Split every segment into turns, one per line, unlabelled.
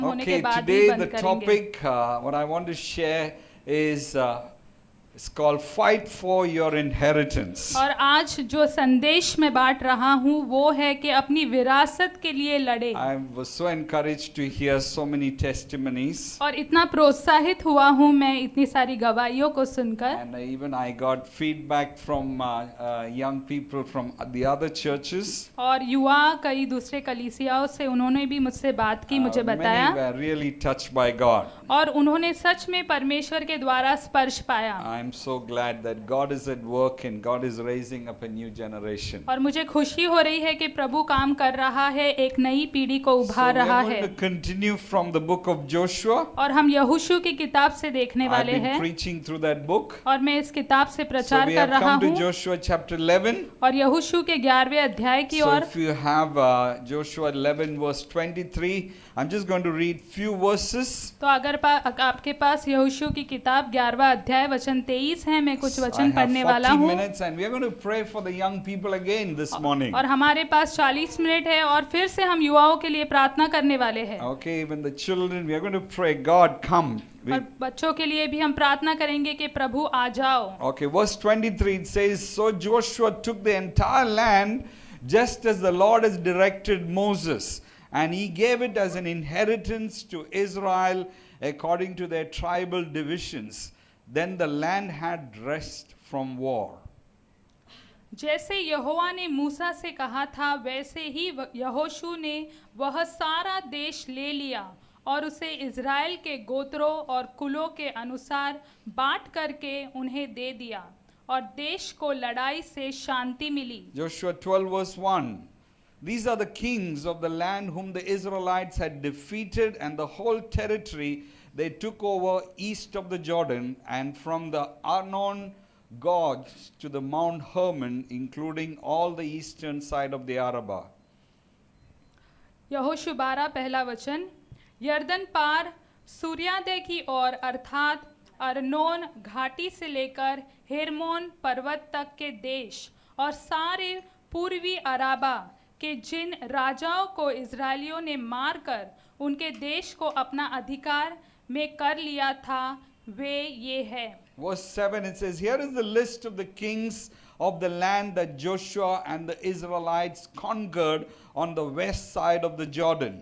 होने के
Okay,
बाद ही
today
बंद
the
करेंगे।
topic what I want to share is it's called Fight for Your Inheritance.
और आज जो संदेश मैं बांट रहा हूँ वो है कि अपनी विरासत के लिए लड़े।
I was so encouraged to hear so many testimonies,
और इतना प्रोत्साहित हुआ हूँ मैं इतनी सारी गवाहियों को सुनकर।
and even I got feedback from young people from the other churches.
और युवा कई दूसरे कलीसियाओं से उन्होंने भी मुझसे बात की, मुझे
Many
बताया
were really touched by God.
और उन्होंने सच में परमेश्वर के द्वारा स्पर्श पाया।
I'm so glad that God is at work and God is raising up a new generation.
और मुझे खुशी हो रही है कि प्रभु काम कर रहा है, एक नई पीढ़ी को
So we
उभार रहा
are
है।
going to continue from the book of Joshua.
और हम यहोशू की किताब से देखने
I've
वाले
been
हैं
preaching through that book.
और मैं इस किताब से
So
प्रचार
we
कर
have
रहा
come to
हूँ
Joshua chapter 11.
और यहोशू के 11वें अध्याय की
So
ore.
if you have Joshua 11 verse 23, I'm just going to read few verses.
तो अगर आपके पास यहोशू की किताब 11वां अध्याय वचन 23 है, मैं कुछ
I
वचन
have
पढ़ने वाला
40
हूँ
minutes and we are going to pray for the young people again this morning.
और हमारे पास 40 मिनट है और फिर से हम युवाओं के लिए प्रार्थना करने वाले हैं
Okay, even the children, we are going to pray, God come.
और बच्चों के लिए भी हम प्रार्थना करेंगे कि प्रभु आ जाओ।
Okay, verse 23 it says, So Joshua took the entire land just as the Lord has directed Moses, and he gave it as an inheritance to Israel according to their tribal divisions. Then the land had rest from war.
जैसे यहोवा ने मूसा से कहा था वैसे ही यहोशू ने वह सारा देश ले लिया और उसे इज़राइल के गोत्रों और कुलों के अनुसार बांट करके उन्हें दे दिया और देश को लड़ाई से शांति मिली।
Joshua 12 verse 1. These are the kings of the land whom the Israelites had defeated, and the whole territory they took over east of the Jordan, and from the Arnon Gorge to the Mount Hermon, including all the eastern side of the Arabah.
यहोशू 12 पहला वचन। यरदन पार सूर्योदय की ओर अर्थात अरनोन घाटी से लेकर हेरमोन पर्वत तक के देश और सारे पूर्वी अराबा के जिन राजाओं को इजरायलियों ने मारकर उनके देश को अपना अधिकार में कर लिया था वे ये है।
Verse 7 it says, Here is the list of the kings of the land that Joshua and the Israelites conquered on the west side of the Jordan.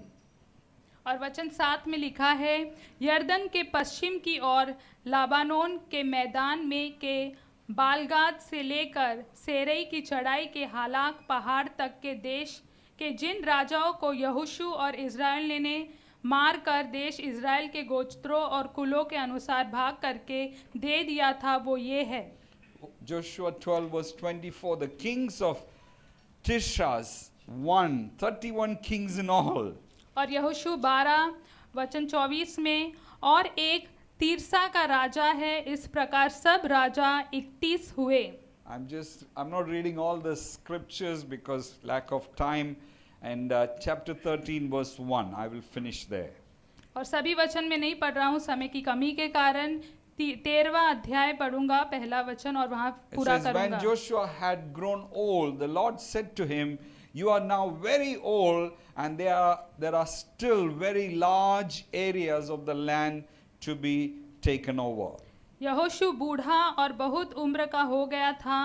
और वचन 7 में लिखा है, यरदन के पश्चिम की ओर लाबानोन के मैदान में के बालगाद से लेकर सेरई की चढ़ाई के हालाक पहाड़ तक के देश के जिन राजाओं को यहोशू और इज़राइल ने मार कर देश इज़राइल के गोत्रों और कुलों के अनुसार भाग करके दे दिया था वो ये है।
Joshua 12 verse 24, the kings of Tishras won, 31 kings in all.
और यहोशू 12 वचन 24 में और एक तीरसा का राजा है, इस प्रकार सब राजा 31 हुए।
I'm not reading all the scriptures because lack of time, and chapter 13 verse 1, I will finish there.
और सभी वचन में नहीं पढ़ रहा हूँ समय की कमी के कारण। 13वां अध्याय पढ़ूंगा पहला वचन और वहाँ
It
पूरा
says, when
करूंगा।
Joshua had grown old, the Lord said to him, You are now very old, and there are still very large areas of the land to be taken over.
यहोशू बूढ़ा और बहुत उम्र का हो गया था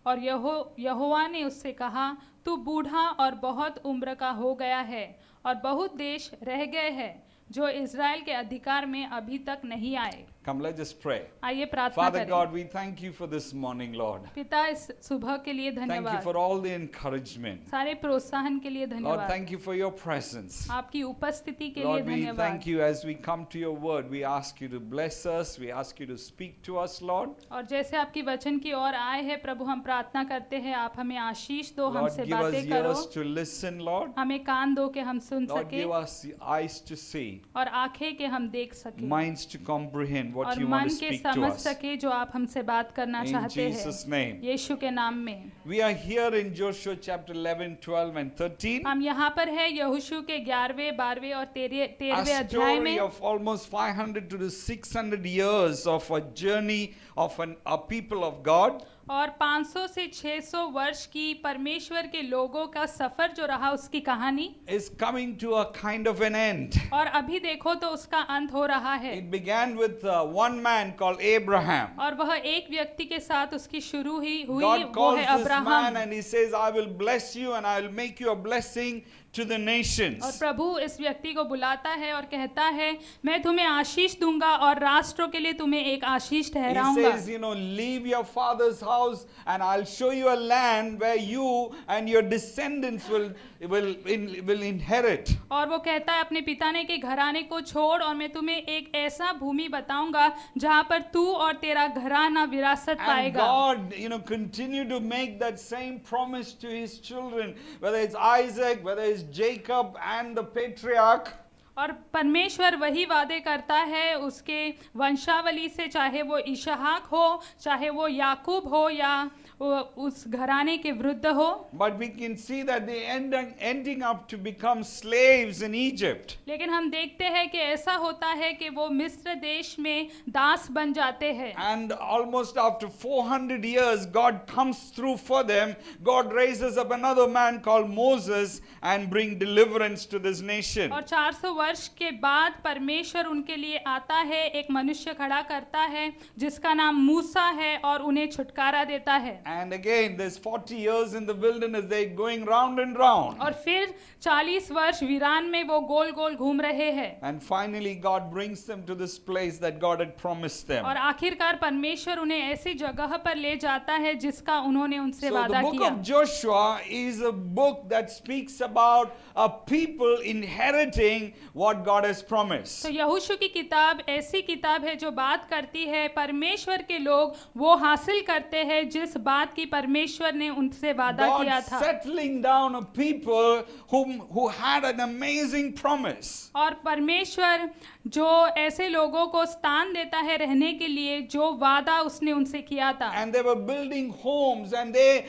और यहोवा ने उससे कहा, तू बूढ़ा और बहुत उम्र का हो गया है और बहुत देश रह गए हैं जो इज़राइल के अधिकार में अभी तक नहीं आए।
Come, let's just pray.
आइए प्रार्थना
Father
करें।
God, we thank you for this morning, Lord.
पिता इस सुबह के लिए
Thank you
धन्यवाद,
for all the encouragement.
सारे प्रोत्साहन के लिए
Lord,
धन्यवाद,
thank you for your presence.
आपकी उपस्थिति के लिए
Lord, we
धन्यवाद।
thank you as we come to your word. We ask you to bless us. We ask you to speak to us, Lord.
और जैसे आपकी वचन की ओर आए हैं प्रभु, हम प्रार्थना करते हैं आप हमें आशीष दो,
Lord,
हमसे
give us
बातें करो,
ears to listen, Lord.
हमें कान दो कि हम सुन
Lord,
सके
give us the eyes to see,
और आंखें कि हम देख सके
minds to comprehend what
और
you want
मन
to
के
speak to
समझ
us.
सके जो आप हमसे बात करना
In
चाहते
Jesus'
हैं
name.
यीशु के नाम में।
We are here in Joshua chapter 11, 12 and 13.
हम यहाँ पर है यहोशू के 11वें 12वें और 13वें
A
अध्याय
story
में
of almost 500 to 600 years of a journey of a people of God.
और 500 से 600 वर्ष की परमेश्वर के लोगों का सफर जो रहा उसकी कहानी,
is coming to a kind of an end.
और अभी देखो तो उसका अंत हो रहा है।
It began with one man called Abraham.
और वह एक व्यक्ति के साथ उसकी शुरू ही हुई,
God
वो
calls
है
this man
Abraham.
and he says, I will bless you and I will make you a blessing to the
और
nations.
प्रभु इस व्यक्ति को बुलाता है और कहता है, मैं तुम्हें आशीष दूंगा और राष्ट्रों के लिए तुम्हें एक आशीष
He
ठहराऊंगा।
says, leave your father's house and I'll show you a land where you and your descendants will inherit.
और वो कहता है, अपने पिताने के घराने को छोड़ और मैं तुम्हें एक ऐसा भूमि बताऊंगा जहां पर तू और तेरा घराना विरासत
And
पाएगा।
God, continue to make that same promise to his children, whether it's Isaac, whether it's Jacob and the patriarch.
और परमेश्वर वही वादे करता है उसके वंशावली से, चाहे वो इसहाक हो, चाहे वो याकूब हो या उस घराने के वृद्ध हो।
But we can see that they ending up to become slaves in Egypt.
लेकिन हम देखते हैं कि ऐसा होता है कि वो मिस्र देश में दास बन जाते हैं।
And almost after 400 years, God comes through for them. God raises up another man called Moses and bring deliverance to this nation.
और 400 वर्ष के बाद परमेश्वर उनके लिए आता है, एक मनुष्य खड़ा करता है जिसका नाम मूसा है और उन्हें छुटकारा देता है।
And again, there's 40 years in the wilderness, they're going round and round.
और फिर 40 वर्ष वीरान में वो गोल गोल घूम रहे हैं।
And finally, God brings them to this place that God had promised them.
और आखिरकार परमेश्वर उन्हें ऐसी जगह पर ले जाता है जिसका उन्होंने उनसे
So the
वादा
book
किया।
of Joshua is a book that speaks about a people inheriting what God has promised.
तो यहोशू की किताब ऐसी किताब है जो बात करती है परमेश्वर के लोग वो हासिल करते हैं जिस बात की परमेश्वर ने उनसे वादा किया
God
था।
settling down a people who had an amazing promise.
और परमेश्वर जो ऐसे लोगों को स्थान देता है रहने के लिए जो वादा उसने उनसे किया था।
And they were building homes and they,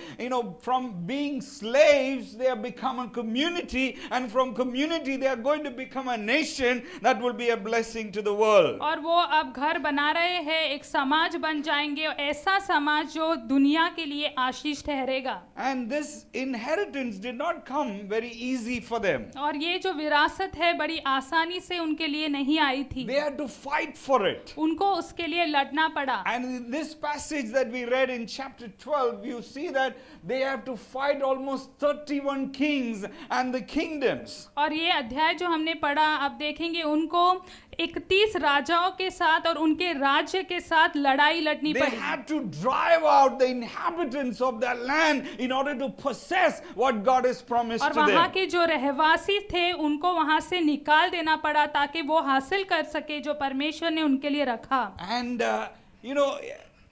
from being slaves, they have become a community, and from community they are going to become a nation that will be a blessing to the world.
और वो अब घर बना रहे हैं, एक समाज बन जाएंगे, और ऐसा समाज जो दुनिया के लिए आशीष ठहरेगा।
And this inheritance did not come very easy for them.
और ये जो विरासत है बड़ी आसानी से उनके लिए नहीं आई थी।
They had to fight for it.
उनको उसके लिए लड़ना पड़ा।
And in this passage that we read in chapter 12, you see that they have to fight almost 31 kings and the kingdoms.
और ये अध्याय जो हमने पढ़ा, अब देखेंगे उनको 31 राजाओं के साथ और उनके राज्य के साथ लड़ाई लड़नी
They
पड़ी।
had to drive out the inhabitants of that land in order to possess what God has promised
और
to
वहाँ
them.
के जो रहवासी थे उनको वहाँ से निकाल देना पड़ा ताकि वो हासिल कर सके जो परमेश्वर ने उनके लिए रखा।
And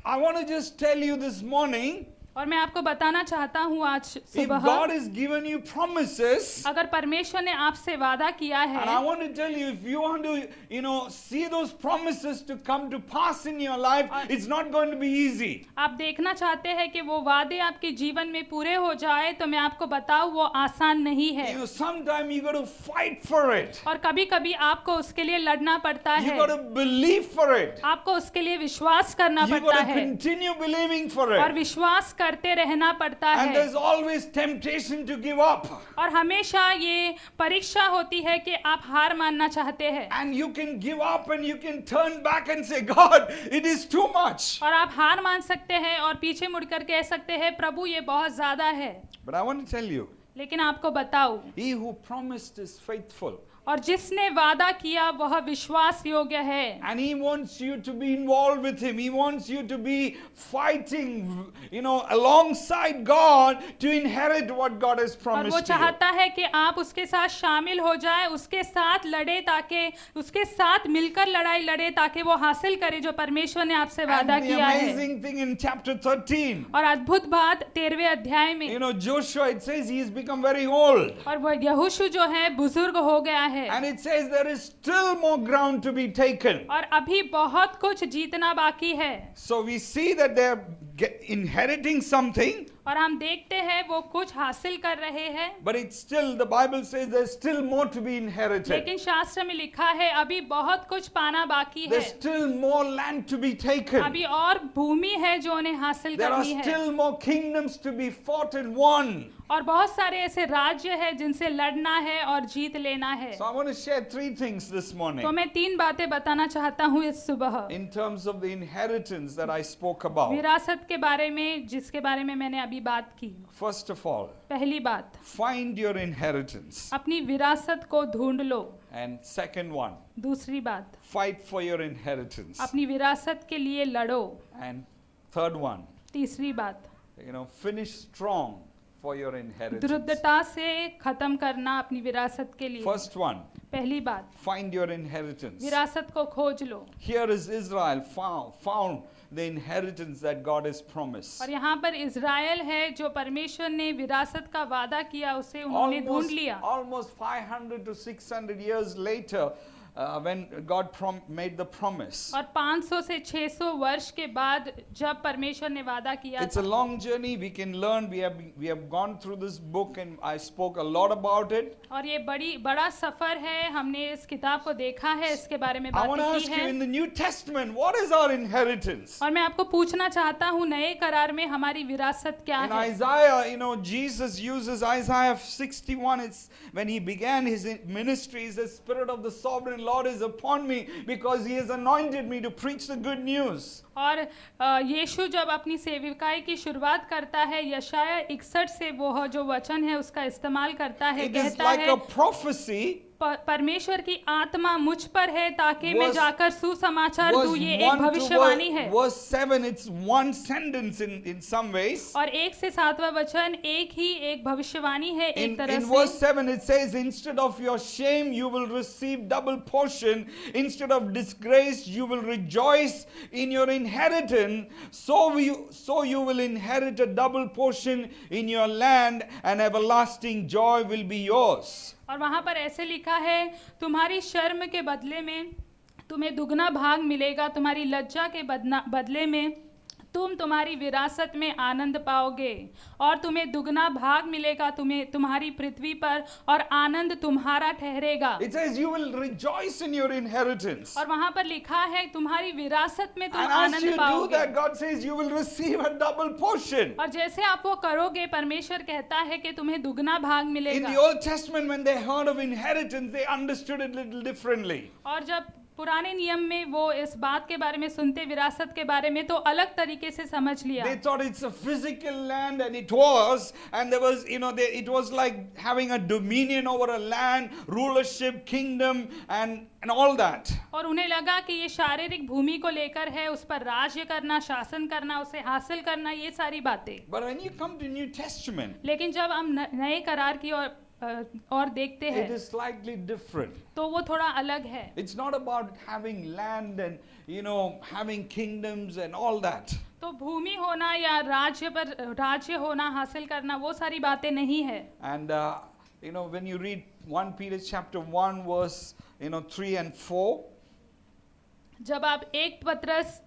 I want to just tell you this morning,
और मैं आपको बताना चाहता हूँ आज
if
सुबह,
God has given you promises,
अगर परमेश्वर ने आपसे वादा किया
and I
है
want to tell you, if you want to, see those promises to come to pass in your life, it's not going to be easy.
आप देखना चाहते हैं कि वो वादे आपके जीवन में पूरे हो जाए, तो मैं आपको बताऊं वो आसान नहीं है।
Sometimes you got to fight for it.
और कभी कभी आपको उसके लिए लड़ना पड़ता
You
है,
got to believe for it.
आपको उसके लिए विश्वास करना
You
पड़ता
got to
है
continue believing for
और
it.
विश्वास करते रहना पड़ता
And
है।
there's always temptation to give up.
और हमेशा ये परीक्षा होती है कि आप हार मानना चाहते हैं
And you can give up and you can turn back and say, God, it is too much.
और आप हार मान सकते हैं और पीछे मुड़कर कह सकते हैं, प्रभु ये बहुत ज्यादा है।
But I want to tell you,
लेकिन आपको बताऊं,
he who promised is faithful.
और जिसने वादा किया वह विश्वास योग्य है।
And he wants you to be involved with him. He wants you to be fighting, alongside God to inherit what God has
और वो
promised to you.
चाहता है कि आप उसके साथ शामिल हो जाए, उसके साथ लड़े, ताकि उसके साथ मिलकर लड़ाई लड़े ताकि वो हासिल करे जो परमेश्वर ने आपसे वादा
And the
किया है।
amazing thing in chapter 13,
और अद्भुत बात 13वें अध्याय में,
Joshua, it says he has become very old.
और वो यहोशू जो है बुजुर्ग हो गया है
And it says there is still more ground to be taken.
और अभी बहुत कुछ जीतना बाकी है।
So we see that they're inheriting something,
और हम देखते हैं वो कुछ हासिल कर रहे हैं,
but it's still, the Bible says there's still more to be inherited.
लेकिन शास्त्र में लिखा है अभी बहुत कुछ पाना बाकी है,
There's still more land to be taken.
अभी और भूमि है जो उन्हें हासिल
There are
करनी है,
still more kingdoms to be fought and won.
और बहुत सारे ऐसे राज्य हैं जिनसे लड़ना है और जीत लेना है।
So I want to share three things this
तो
morning
मैं 3 बातें बताना चाहता हूँ इस सुबह,
in terms of the inheritance that I spoke about.
विरासत के बारे में जिसके बारे में मैंने अभी बात की।
First of all,
पहली बात,
find your inheritance.
अपनी विरासत को ढूंढ लो।
And second one,
दूसरी बात,
fight for your inheritance.
अपनी विरासत के लिए लड़ो।
And third one,
तीसरी बात,
finish strong for your inheritance.
दृढ़ता से खत्म करना अपनी विरासत के लिए।
First one,
पहली बात,
find your inheritance.
विरासत को खोज लो।
Here is Israel found the inheritance that God has promised.
और यहाँ पर इज़राइल है जो परमेश्वर ने विरासत का वादा किया उसे उन्होंने ढूंढ लिया।
Almost 500 to 600 years later, when God made the promise.
और 500 से 600 वर्ष के बाद जब परमेश्वर ने वादा किया
It's a
था,
long journey. We can learn. We have gone through this book, and I spoke a lot about it.
और ये बड़ा सफर है, हमने इस किताब को देखा है, इसके बारे में
I want to
बातें
ask
की
you, in
हैं।
the New Testament, what is our inheritance?
और मैं आपको पूछना चाहता हूँ नए करार में हमारी विरासत क्या
In
है।
Isaiah, Jesus uses Isaiah 61. It's when he began his ministry, he says, Spirit of the Sovereign Lord is upon me because he has anointed me to preach the good news.
और यीशु जब अपनी सेविकाई की शुरुआत करता है, यशाया 61 से वो जो वचन है उसका इस्तेमाल करता है,
It is
कहता
like
है
a prophecy.
परमेश्वर की आत्मा मुझ पर है ताकि मैं जाकर सुसमाचार
Verse
दूं। ये
1
एक
to
भविष्यवाणी है।
verse 7, it's one sentence in some ways.
और 1 से 7वां वचन एक भविष्यवाणी है एक
In
तरह
verse
से।
7 it says, instead of your shame you will receive double portion, instead of disgrace you will rejoice in your inheritance, so you will inherit a double portion in your land, and everlasting joy will be yours.
और वहां पर ऐसे लिखा है, तुम्हारी शर्म के बदले में तुम्हें दुगना भाग मिलेगा, तुम्हारी लज्जा के बदले में तुम तुम्हारी विरासत में आनंद पाओगे, और तुम्हें दुगना भाग मिलेगा तुम्हारी पृथ्वी पर, और आनंद तुम्हारा ठहरेगा।
It says you will rejoice in your inheritance.
और वहां पर लिखा है तुम्हारी विरासत में तुम
And as
Anand
you do
पाओगे।
that, God says you will receive a double portion.
और जैसे आप वो करोगे, परमेश्वर कहता है कि तुम्हें दुगना भाग
In
मिलेगा।
the Old Testament, when they heard of inheritance, they understood it a little differently.
और जब पुराने नियम में वो इस बात के बारे में सुनते, विरासत के बारे में, तो अलग तरीके से समझ लिया।
They thought it's a physical land, and it was, and there was, it was like having a dominion over a land, rulership, kingdom, and all that.
और उन्हें लगा कि ये शारीरिक भूमि को लेकर है, उस पर राज्य करना, शासन करना, उसे हासिल करना, ये सारी बातें।
But when you come to New Testament,
लेकिन जब हम नए करार की और देखते
it
हैं,
is slightly different.
तो वो थोड़ा अलग है।
It's not about having land and having kingdoms and all that.
तो भूमि होना या राज्य होना, हासिल करना, वो सारी बातें नहीं है।
And when you read 1 Peter chapter 1 verse 3 and 4,
जब आप 1 पत्रस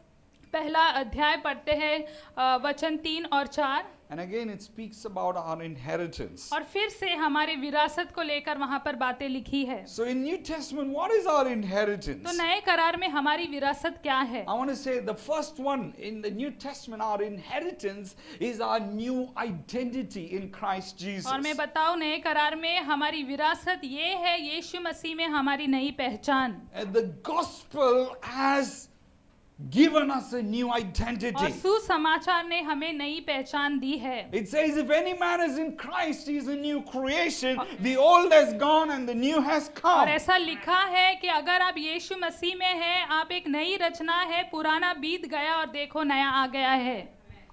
पहला अध्याय पढ़ते हैं वचन 3 और 4,
and again it speaks about our inheritance.
और फिर से हमारे विरासत को लेकर वहां पर बातें लिखी है।
So in New Testament, what is our inheritance?
तो नए करार में हमारी विरासत क्या है?
I want to say the first one in the New Testament, our inheritance is our new identity in Christ Jesus.
और मैं बताऊं, नए करार में हमारी विरासत ये है, यीशु मसीह में हमारी नई पहचान।
And the gospel has given us a new
और
identity.
सुसमाचार ने हमें नई पहचान दी है।
It says if any man is in Christ, he is a new creation. The old has gone and the new has
और
come.
ऐसा लिखा है कि अगर आप यीशु मसीह में हैं, आप एक नई रचना है, पुराना बीत गया और देखो नया आ गया है।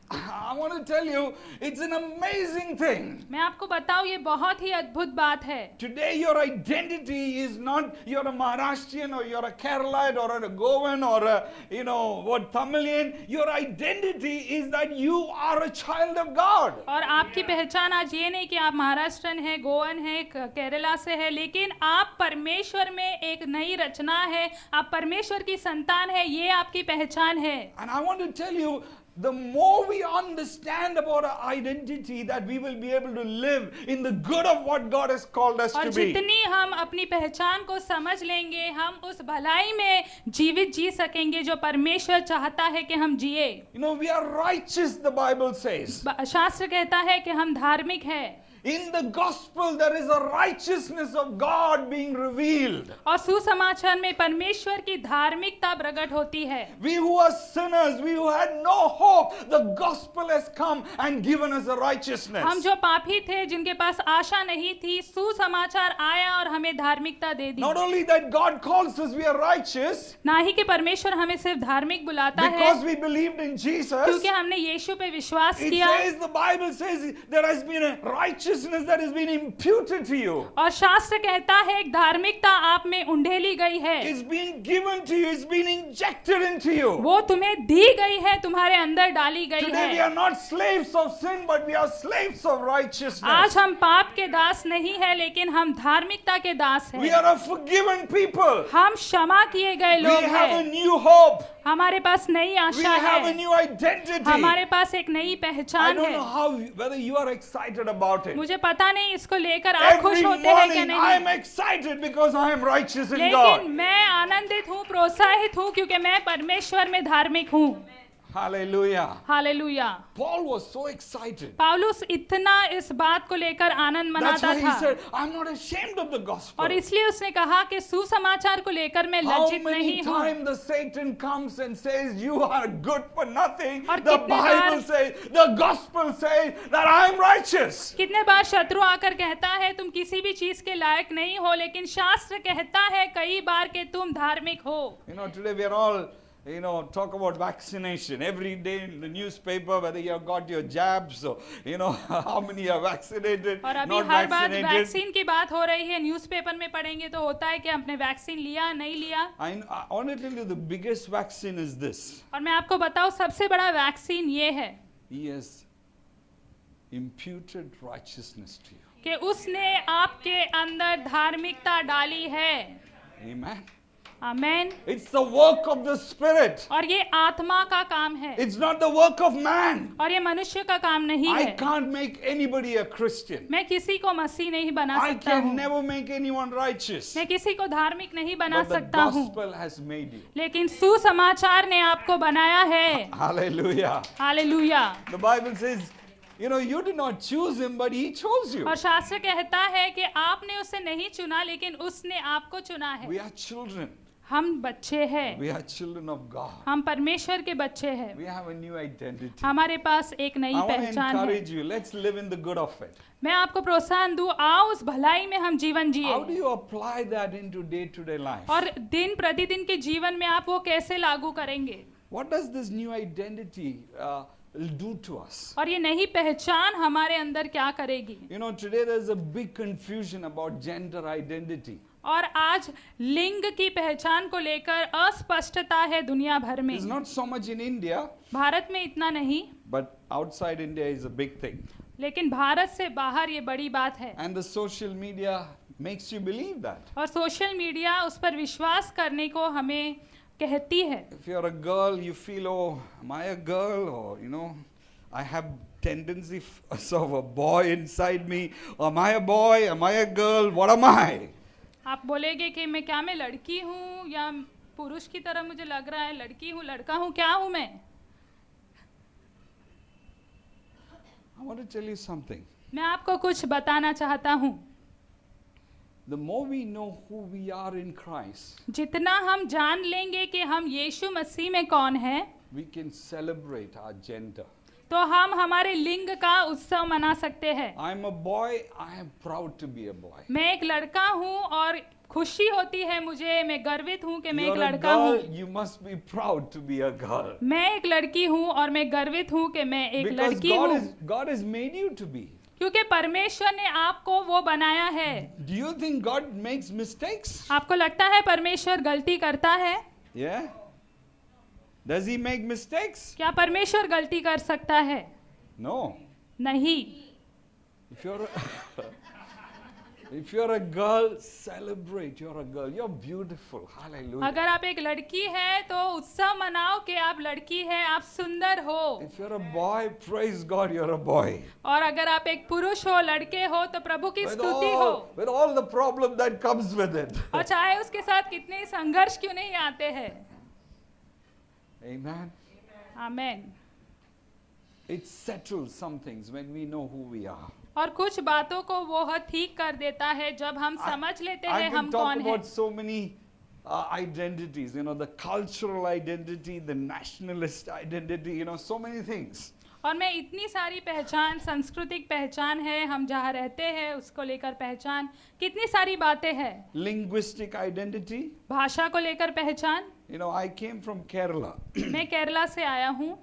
I want to tell you, it's an amazing thing.
मैं आपको बताऊं, ये बहुत ही अद्भुत बात है।
Today your identity is not you're a Maharashtrian or you're a Keralite or a Goan or a Tamilian. Your identity is that you are a child of God.
और आपकी पहचान आज ये नहीं कि आप महाराष्ट्रन हैं, गोवन हैं, केरला से है, लेकिन आप परमेश्वर में एक नई रचना है, आप परमेश्वर की संतान है, ये आपकी पहचान है।
And I want to tell you, the more we understand about our identity, that we will be able to live in the good of what God has called us
और
to be.
जितनी हम अपनी पहचान को समझ लेंगे, हम उस भलाई में जीवित जी सकेंगे जो परमेश्वर चाहता है कि हम जिए।
You know, we are righteous, the Bible says.
शास्त्र कहता है कि हम धार्मिक हैं।
In the gospel, there is a righteousness of God being revealed.
और सुसमाचार में परमेश्वर की धार्मिकता प्रकट होती है।
We who are sinners, we who had no hope, the gospel has come and given us a righteousness.
हम जो पापी थे, जिनके पास आशा नहीं थी, सुसमाचार आया और हमें धार्मिकता दे दी।
Not only that, God calls us, we are righteous
ना ही कि परमेश्वर हमें सिर्फ धार्मिक बुलाता है
because we believed in Jesus.
क्योंकि हमने यीशु पे विश्वास
It
किया।
says, the Bible says, there has been a righteousness that has been imputed to you.
और शास्त्र कहता है एक धार्मिकता आप में उंडेली गई है,
It's been given to you, it's been injected into you.
वो तुम्हें दी गई है, तुम्हारे अंदर डाली गई
Today we
है।
are not slaves of sin, but we are slaves of righteousness.
आज हम पाप के दास नहीं है, लेकिन हम धार्मिकता के दास
We
हैं।
are a forgiven people.
हम क्षमा किए गए
We
लोग
have a
हैं।
new hope.
हमारे पास नई
We
आशा
have a
है,
new identity.
हमारे पास एक नई
I
पहचान
don't
है।
know how, whether you are excited about it.
मुझे पता नहीं इसको लेकर आप खुश
Every
होते हैं कि
morning I am
नहीं,
excited because I am righteous in
लेकिन
God.
मैं आनंदित हूँ, प्रोत्साहित हूँ, क्योंकि मैं परमेश्वर में धार्मिक हूँ।
Hallelujah.
Hallelujah.
Paul was so excited.
पौलुस इतना इस बात को लेकर आनंद
That's
मनाता
why he
था,
said, I'm not ashamed of the gospel.
और इसलिए उसने कहा कि सुसमाचार को लेकर मैं
How
लज्जित
many
नहीं हूँ।
times the Satan comes and says you are good for nothing.
और
The
कितने
Bible
bar-
says, the gospel says that I am righteous.
कितने बार शत्रु आकर कहता है तुम किसी भी चीज के लायक नहीं हो, लेकिन शास्त्र कहता है कई बार कि तुम धार्मिक हो।
You know, today we are all, talk about vaccination every day in the newspaper, whether you have got your jabs or, how many are vaccinated,
और अभी
not
her bar
vaccinated.
Vaccine की बात हो रही है, न्यूज़पेपर में पढ़ेंगे तो होता है कि हमने वैक्सीन लिया नहीं लिया।
I want to tell you the biggest vaccine is this.
और मैं आपको बताऊं सबसे बड़ा वैक्सीन ये है
He has imputed righteousness to you.
कि उसने आपके अंदर धार्मिकता डाली है।
Amen.
Amen.
It's the work of the Spirit.
और ये आत्मा का काम है,
It's not the work of man.
और ये मनुष्य का काम नहीं
I
है।
can't make anybody a Christian.
मैं किसी को मसीह नहीं बना
I
सकता
can
हूँ,
never make anyone righteous.
मैं किसी को धार्मिक नहीं बना
But the
सकता हूँ,
gospel has made you.
लेकिन सुसमाचार ने आपको बनाया है।
Hallelujah.
Hallelujah.
The Bible says, you did not choose him, but he chose you.
और शास्त्र कहता है कि आपने उसे नहीं चुना, लेकिन उसने आपको चुना है।
We are children.
हम बच्चे हैं,
We are children of God.
हम परमेश्वर के बच्चे हैं,
We have a new identity.
हमारे पास एक नई
I want to
पहचान है।
encourage you. Let's live in the good of it.
मैं आपको प्रोत्साहन दूं, आओ उस भलाई में हम जीवन
How do
जिए,
you apply that into day-to-day life?
और दिन प्रतिदिन के जीवन में आप वो कैसे लागू करेंगे,
What does this new identity do to us?
और ये नई पहचान हमारे अंदर क्या करेगी।
Today there's a big confusion about gender identity.
और आज लिंग की पहचान को लेकर अस्पष्टता है दुनिया भर में।
It's not so much in India,
Bharat में इतना नहीं,
but outside India is a big thing.
लेकिन भारत से बाहर ये बड़ी बात है,
And the social media makes you believe that.
और सोशल मीडिया उस पर विश्वास करने को हमें कहती है।
If you're a girl, you feel, oh, am I a girl? Or, I have tendency of a boy inside me. Am I a boy? Am I a girl? What am I?
आप बोलेंगे कि मैं लड़की हूँ या पुरुष की तरह मुझे लग रहा है, लड़की हूँ, लड़का हूँ, क्या हूँ मैं?
I want to tell you something.
मैं आपको कुछ बताना चाहता हूँ।
The more we know who we are in Christ,
जितना हम जान लेंगे कि हम यीशु मसीह में कौन है,
we can celebrate our gender.
तो हम हमारे लिंग का उत्सव मना सकते हैं।
I'm a boy, I am proud to be a boy.
मैं एक लड़का हूँ और खुशी होती है मुझे, मैं गर्वित हूँ कि मैं एक
You're a
लड़का हूँ।
girl, you must be proud to be a girl.
मैं एक लड़की हूँ और मैं गर्वित हूँ कि मैं एक
Because
लड़की हूँ,
God has made you to be.
क्योंकि परमेश्वर ने आपको वो बनाया है।
Do you think God makes mistakes?
आपको लगता है परमेश्वर गलती करता है?
Yeah? Does he make mistakes?
क्या परमेश्वर गलती कर सकता है?
No.
नहीं।
If you're If you're a girl, celebrate. You're a girl. You're beautiful. Hallelujah.
अगर आप एक लड़की है तो उत्सव मनाओ कि आप लड़की है, आप सुंदर हो।
If you're a boy, praise God, you're a boy.
और अगर आप एक पुरुष हो, लड़के हो, तो प्रभु की स्तुति हो।
With all the problem that comes with it.
और चाहे उसके साथ कितने ही संघर्ष क्यों नहीं आते हैं।
Amen.
Amen.
It settles some things when we know who we are.
और कुछ बातों को वो ठीक कर देता है जब हम समझ लेते
I
हैं
can
हम
talk
कौन हैं।
about so many identities, the cultural identity, the nationalist identity, so many things.
और मैं इतनी सारी पहचान, सांस्कृतिक पहचान है, हम जहाँ रहते हैं उसको लेकर पहचान, कितनी सारी बातें हैं।
Linguistic identity.
भाषा को लेकर पहचान।
I came from Kerala.
मैं केरला से आया हूँ।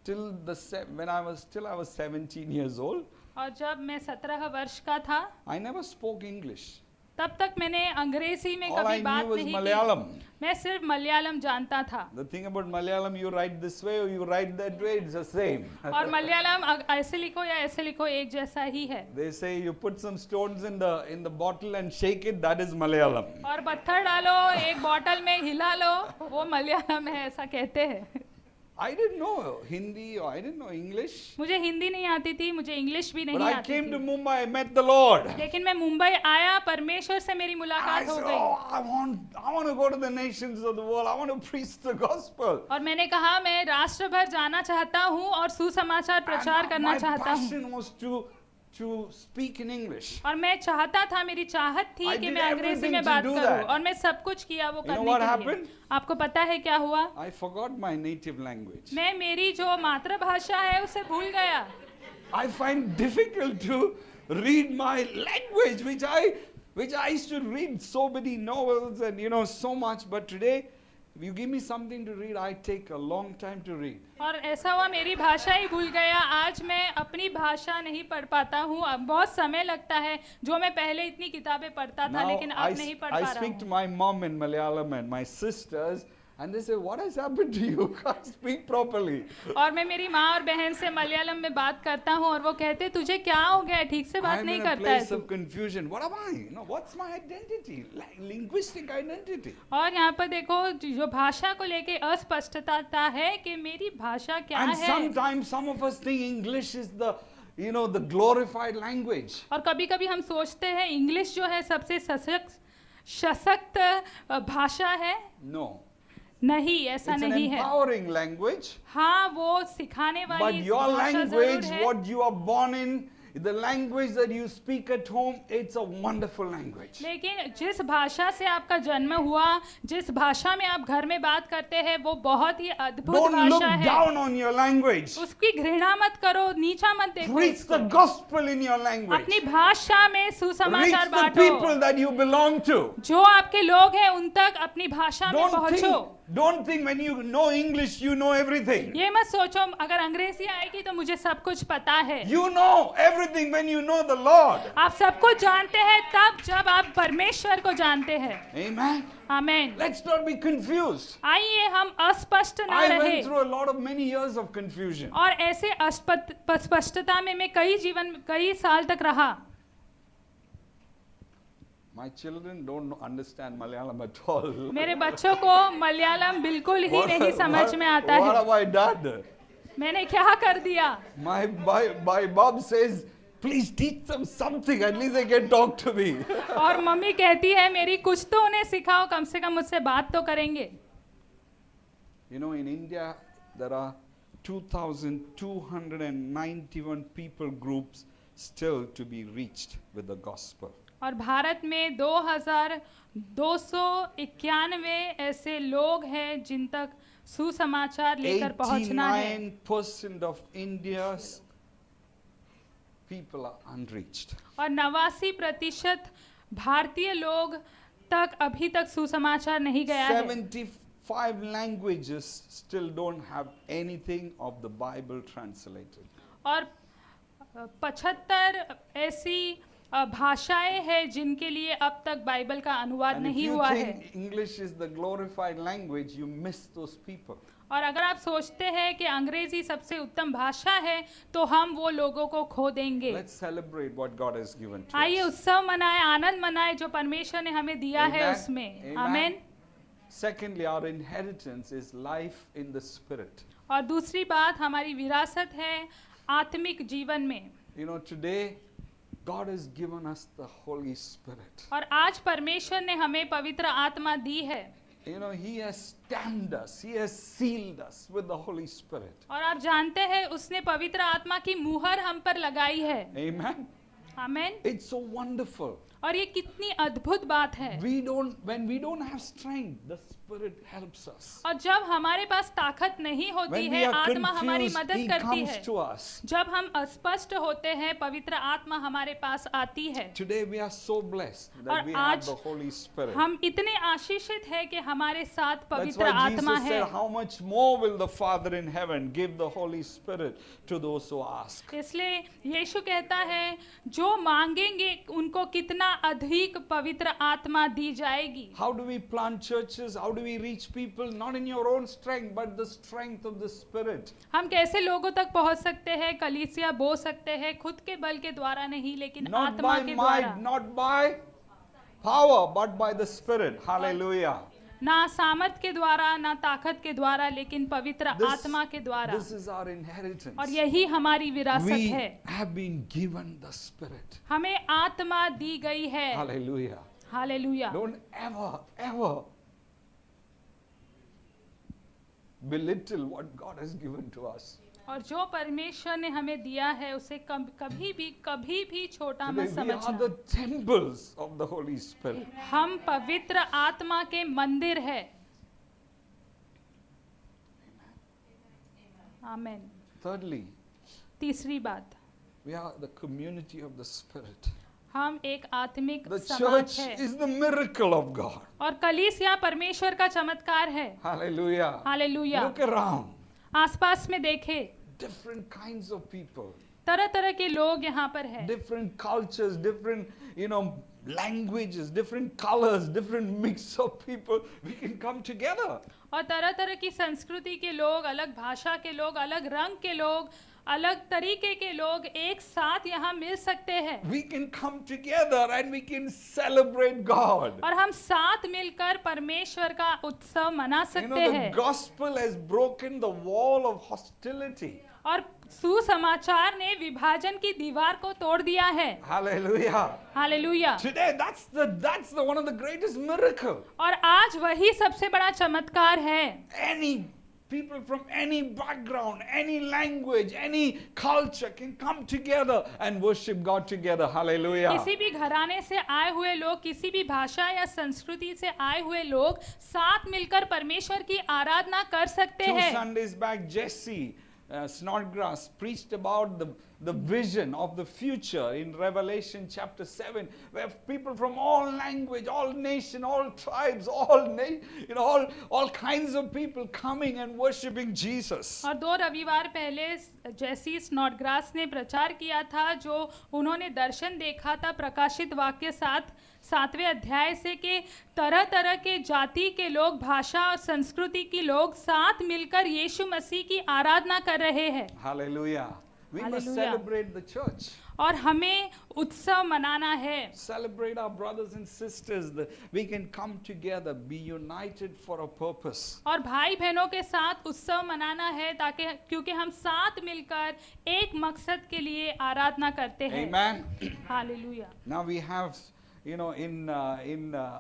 When I was 17 years old.
और जब मैं 17 वर्ष का था,
I never spoke English.
तब तक मैंने अंग्रेजी में
All I
कभी
knew
बात
was
नहीं
Malayalam.
की। मैं सिर्फ मलयालम जानता था।
The thing about Malayalam, you write this way or you write that way, it's the same.
और मलयालम ऐसे लिखो या ऐसे लिखो एक जैसा ही है।
They say you put some stones in the bottle and shake it, that is Malayalam.
और पत्थर डालो एक बोतल में, हिला लो, वो मलयालम है, ऐसा कहते हैं।
I didn't know Hindi or I didn't know English.
मुझे हिंदी नहीं आती थी, मुझे इंग्लिश भी
But
नहीं
I
आती
came to
थी।
Mumbai, I met the Lord.
लेकिन मैं मुंबई आया, परमेश्वर से मेरी
I
मुलाकात हो
said,
गई।
I want to go to the nations of the world. I want to preach the gospel.
और मैंने कहा मैं राष्ट्र भर जाना चाहता हूँ और सुसमाचार प्रचार
And
करना
my
चाहता हूँ।
passion was to speak in English.
और मैं चाहता था, मेरी चाहत थी
I
कि
did
मैं अंग्रेजी
everything
में
to
बात
do
करूं।
that.
और मैं सब कुछ किया वो
You know
करने
what
के लिए।
happened?
आपको पता है क्या हुआ?
I forgot my native language.
मैं मेरी जो मातृभाषा है उसे भूल गया।
I find difficult to read my language, which I used to read so many novels and so much. But today, if you give me something to read, I take a long time to read.
और ऐसा हुआ मेरी भाषा ही भूल गया। आज मैं अपनी भाषा नहीं पढ़ पाता हूँ। अब बहुत समय लगता है, जो मैं पहले इतनी किताबें पढ़ता था
Now
लेकिन अब नहीं पढ़
I
पा रहा
speak to
हूँ।
my mom in Malayalam and my sisters, and they say, "What has happened to you? You can't speak properly."
और मैं मेरी माँ और बहन से मलयालम में बात करता हूँ और वो कहते तुझे क्या हो गया, ठीक से बात
I'm
नहीं
in a
करता है
place
तू।
of confusion. What am I? What's my identity? Linguistic identity.
और यहाँ पर देखो जो भाषा को लेके अस्पष्टता है कि मेरी भाषा क्या
And
है।
sometimes some of us think English is the glorified language.
और कभी-कभी हम सोचते हैं इंग्लिश जो है सबसे सशक्त भाषा है।
No.
नहीं, ऐसा
It's an
नहीं है।
empowering language.
हाँ, वो सिखाने
But
वाली
your
भाषा जरूर
language,
है।
what you are born in, the language that you speak at home, it's a wonderful language.
लेकिन जिस भाषा से आपका जन्म हुआ, जिस भाषा में आप घर में बात करते हैं, वो बहुत ही अद्भुत
Don't look
भाषा है।
down on your language.
उसकी घृणा मत करो, नीचा मत देखो
Preach the
उसको।
gospel in your language.
अपनी भाषा में
Reach
सुसमाचार
the
बांटो।
people that you belong to.
जो आपके लोग हैं उन तक अपनी भाषा में पहुंचो।
Don't think when you know English, you know everything.
ये मत सोचो अगर अंग्रेजी आएगी तो मुझे सब कुछ पता है।
You know everything when you know the Lord.
आप सब कुछ जानते हैं तब जब आप परमेश्वर को जानते हैं।
Amen.
Amen.
Let's not be confused.
आइए हम अस्पष्ट न
I
रहे।
went through a lot of many years of confusion.
और ऐसे अस्पष्टता में मैं कई साल तक रहा।
My children don't understand Malayalam at all.
मेरे बच्चों को मलयालम बिल्कुल ही नहीं समझ में आता
What
है।
have I done?
मैंने क्या कर दिया?
My mom says, please teach them something. At least they can talk to me.
और मम्मी कहती है मेरी कुछ तो उन्हें सिखाओ, कम से कम मुझसे बात तो करेंगे।
In India, there are 2,291 people groups still to be reached with the gospel.
और भारत में 2,291 ऐसे लोग हैं जिन तक सुसमाचार लेकर पहुंचना है।
89% of India's people are unreached.
और 89% भारतीय लोग तक अभी तक सुसमाचार नहीं गया है।
75 languages still don't have anything of the Bible translated.
और 75 ऐसी भाषाएं हैं जिनके लिए अब तक बाइबल का अनुवाद
And if
नहीं
you
हुआ है।
think English is the glorified language, you miss those people.
और अगर आप सोचते हैं कि अंग्रेजी सबसे उत्तम भाषा है तो हम वो लोगों को खो देंगे।
Let's celebrate what God has given to
आइए
us.
उत्सव मनाएं, आनंद मनाएं जो परमेश्वर ने हमें दिया है
Amen.
उसमें।
Amen.
Amen.
Secondly, our inheritance is life in the Spirit.
और दूसरी बात हमारी विरासत है आत्मिक जीवन में।
You know, today, God has given us the Holy Spirit.
और आज परमेश्वर ने हमें पवित्र आत्मा दी है।
You know, He has stamped us, He has sealed us with the Holy Spirit.
और आप जानते हैं उसने पवित्र आत्मा की मुहर हम पर लगाई है।
Amen.
Amen.
It's so wonderful.
और ये कितनी अद्भुत बात है।
When we don't have strength, the Spirit helps us.
और जब हमारे पास ताकत नहीं होती
When we
है,
are
आत्मा हमारी
confused,
मदद
He
करती
comes
है।
to us.
जब हम अस्पष्ट होते हैं, पवित्र आत्मा हमारे पास आती है।
Today we are so blessed that
और
we have
आज
the Holy Spirit.
हम इतने आशीषित हैं कि हमारे साथ
That's
पवित्र
why
आत्मा
Jesus
है।
said, how much more will the Father in heaven give the Holy Spirit to those who ask?
इसलिए यीशु कहता है जो मांगेंगे उनको कितना अधिक पवित्र आत्मा दी जाएगी।
How do we plant churches? How do we reach people? Not in your own strength, but the strength of the Spirit.
हम कैसे लोगों तक पहुंच सकते हैं, कलीसिया बो सकते हैं, खुद के बल के द्वारा नहीं लेकिन
Not
आत्मा
by
के
might,
द्वारा।
not by power, but by the Spirit. Hallelujah.
ना सामर्थ के द्वारा, ना ताकत के द्वारा, लेकिन पवित्र
This,
आत्मा के द्वारा।
this is our inheritance.
और यही हमारी विरासत
We
है।
have been given the Spirit.
हमें आत्मा दी गई है।
Hallelujah.
Hallelujah.
Don't ever belittle what God has given to us.
और जो परमेश्वर ने हमें दिया है उसे कभी भी छोटा
Today
मत
we are
समझना।
the temples of the Holy Spirit.
हम पवित्र आत्मा के मंदिर है। आमेन।
Thirdly,
तीसरी बात,
we are the community of the Spirit.
हम एक आत्मिक
The
समाज
church
है
is the miracle of God.
और कलीसिया परमेश्वर का चमत्कार है।
Hallelujah.
हालेलुया।
Look around.
आसपास में देखे,
Different kinds of people,
तरह तरह के लोग यहाँ पर है।
different cultures, different, languages, different colors, different mix of people. We can come together.
और तरह तरह की संस्कृति के लोग, अलग भाषा के लोग, अलग रंग के लोग, अलग तरीके के लोग एक साथ यहाँ मिल सकते हैं।
We can come together and we can celebrate God.
और हम साथ मिलकर परमेश्वर का उत्सव मना सकते
The
हैं।
gospel has broken the wall of hostility.
और सुसमाचार ने विभाजन की दीवार को तोड़ दिया है।
Hallelujah.
Hallelujah.
Today, that's the one of the greatest miracle.
और आज वही सबसे बड़ा चमत्कार है।
Any people from any background, any language, any culture can come together and worship God together. Hallelujah.
किसी भी घराने से आए हुए लोग, किसी भी भाषा या संस्कृति से आए हुए लोग साथ मिलकर परमेश्वर की आराधना कर सकते
2
हैं।
Sundays back, Jesse Snodgrass preached about the vision of the future in Revelation chapter 7, where people from all language, all nation, all tribes, all kinds of people coming and worshiping Jesus.
और 2 रविवार पहले जैसी स्नॉडग्रास ने प्रचार किया था, जो उन्होंने दर्शन देखा था प्रकाशित वाक्य 7वें अध्याय से कि तरह तरह के जाति के लोग, भाषा और संस्कृति के लोग साथ मिलकर यीशु मसीह की आराधना कर रहे हैं।
Hallelujah. We must
Hallelujah.
celebrate the church.
और हमें उत्सव मनाना है।
Celebrate our brothers and sisters. We can come together, be united for a purpose.
और भाई बहनों के साथ उत्सव मनाना है ताकि क्योंकि हम साथ मिलकर एक मकसद के लिए आराधना करते हैं।
Amen.
Hallelujah.
Now we have, in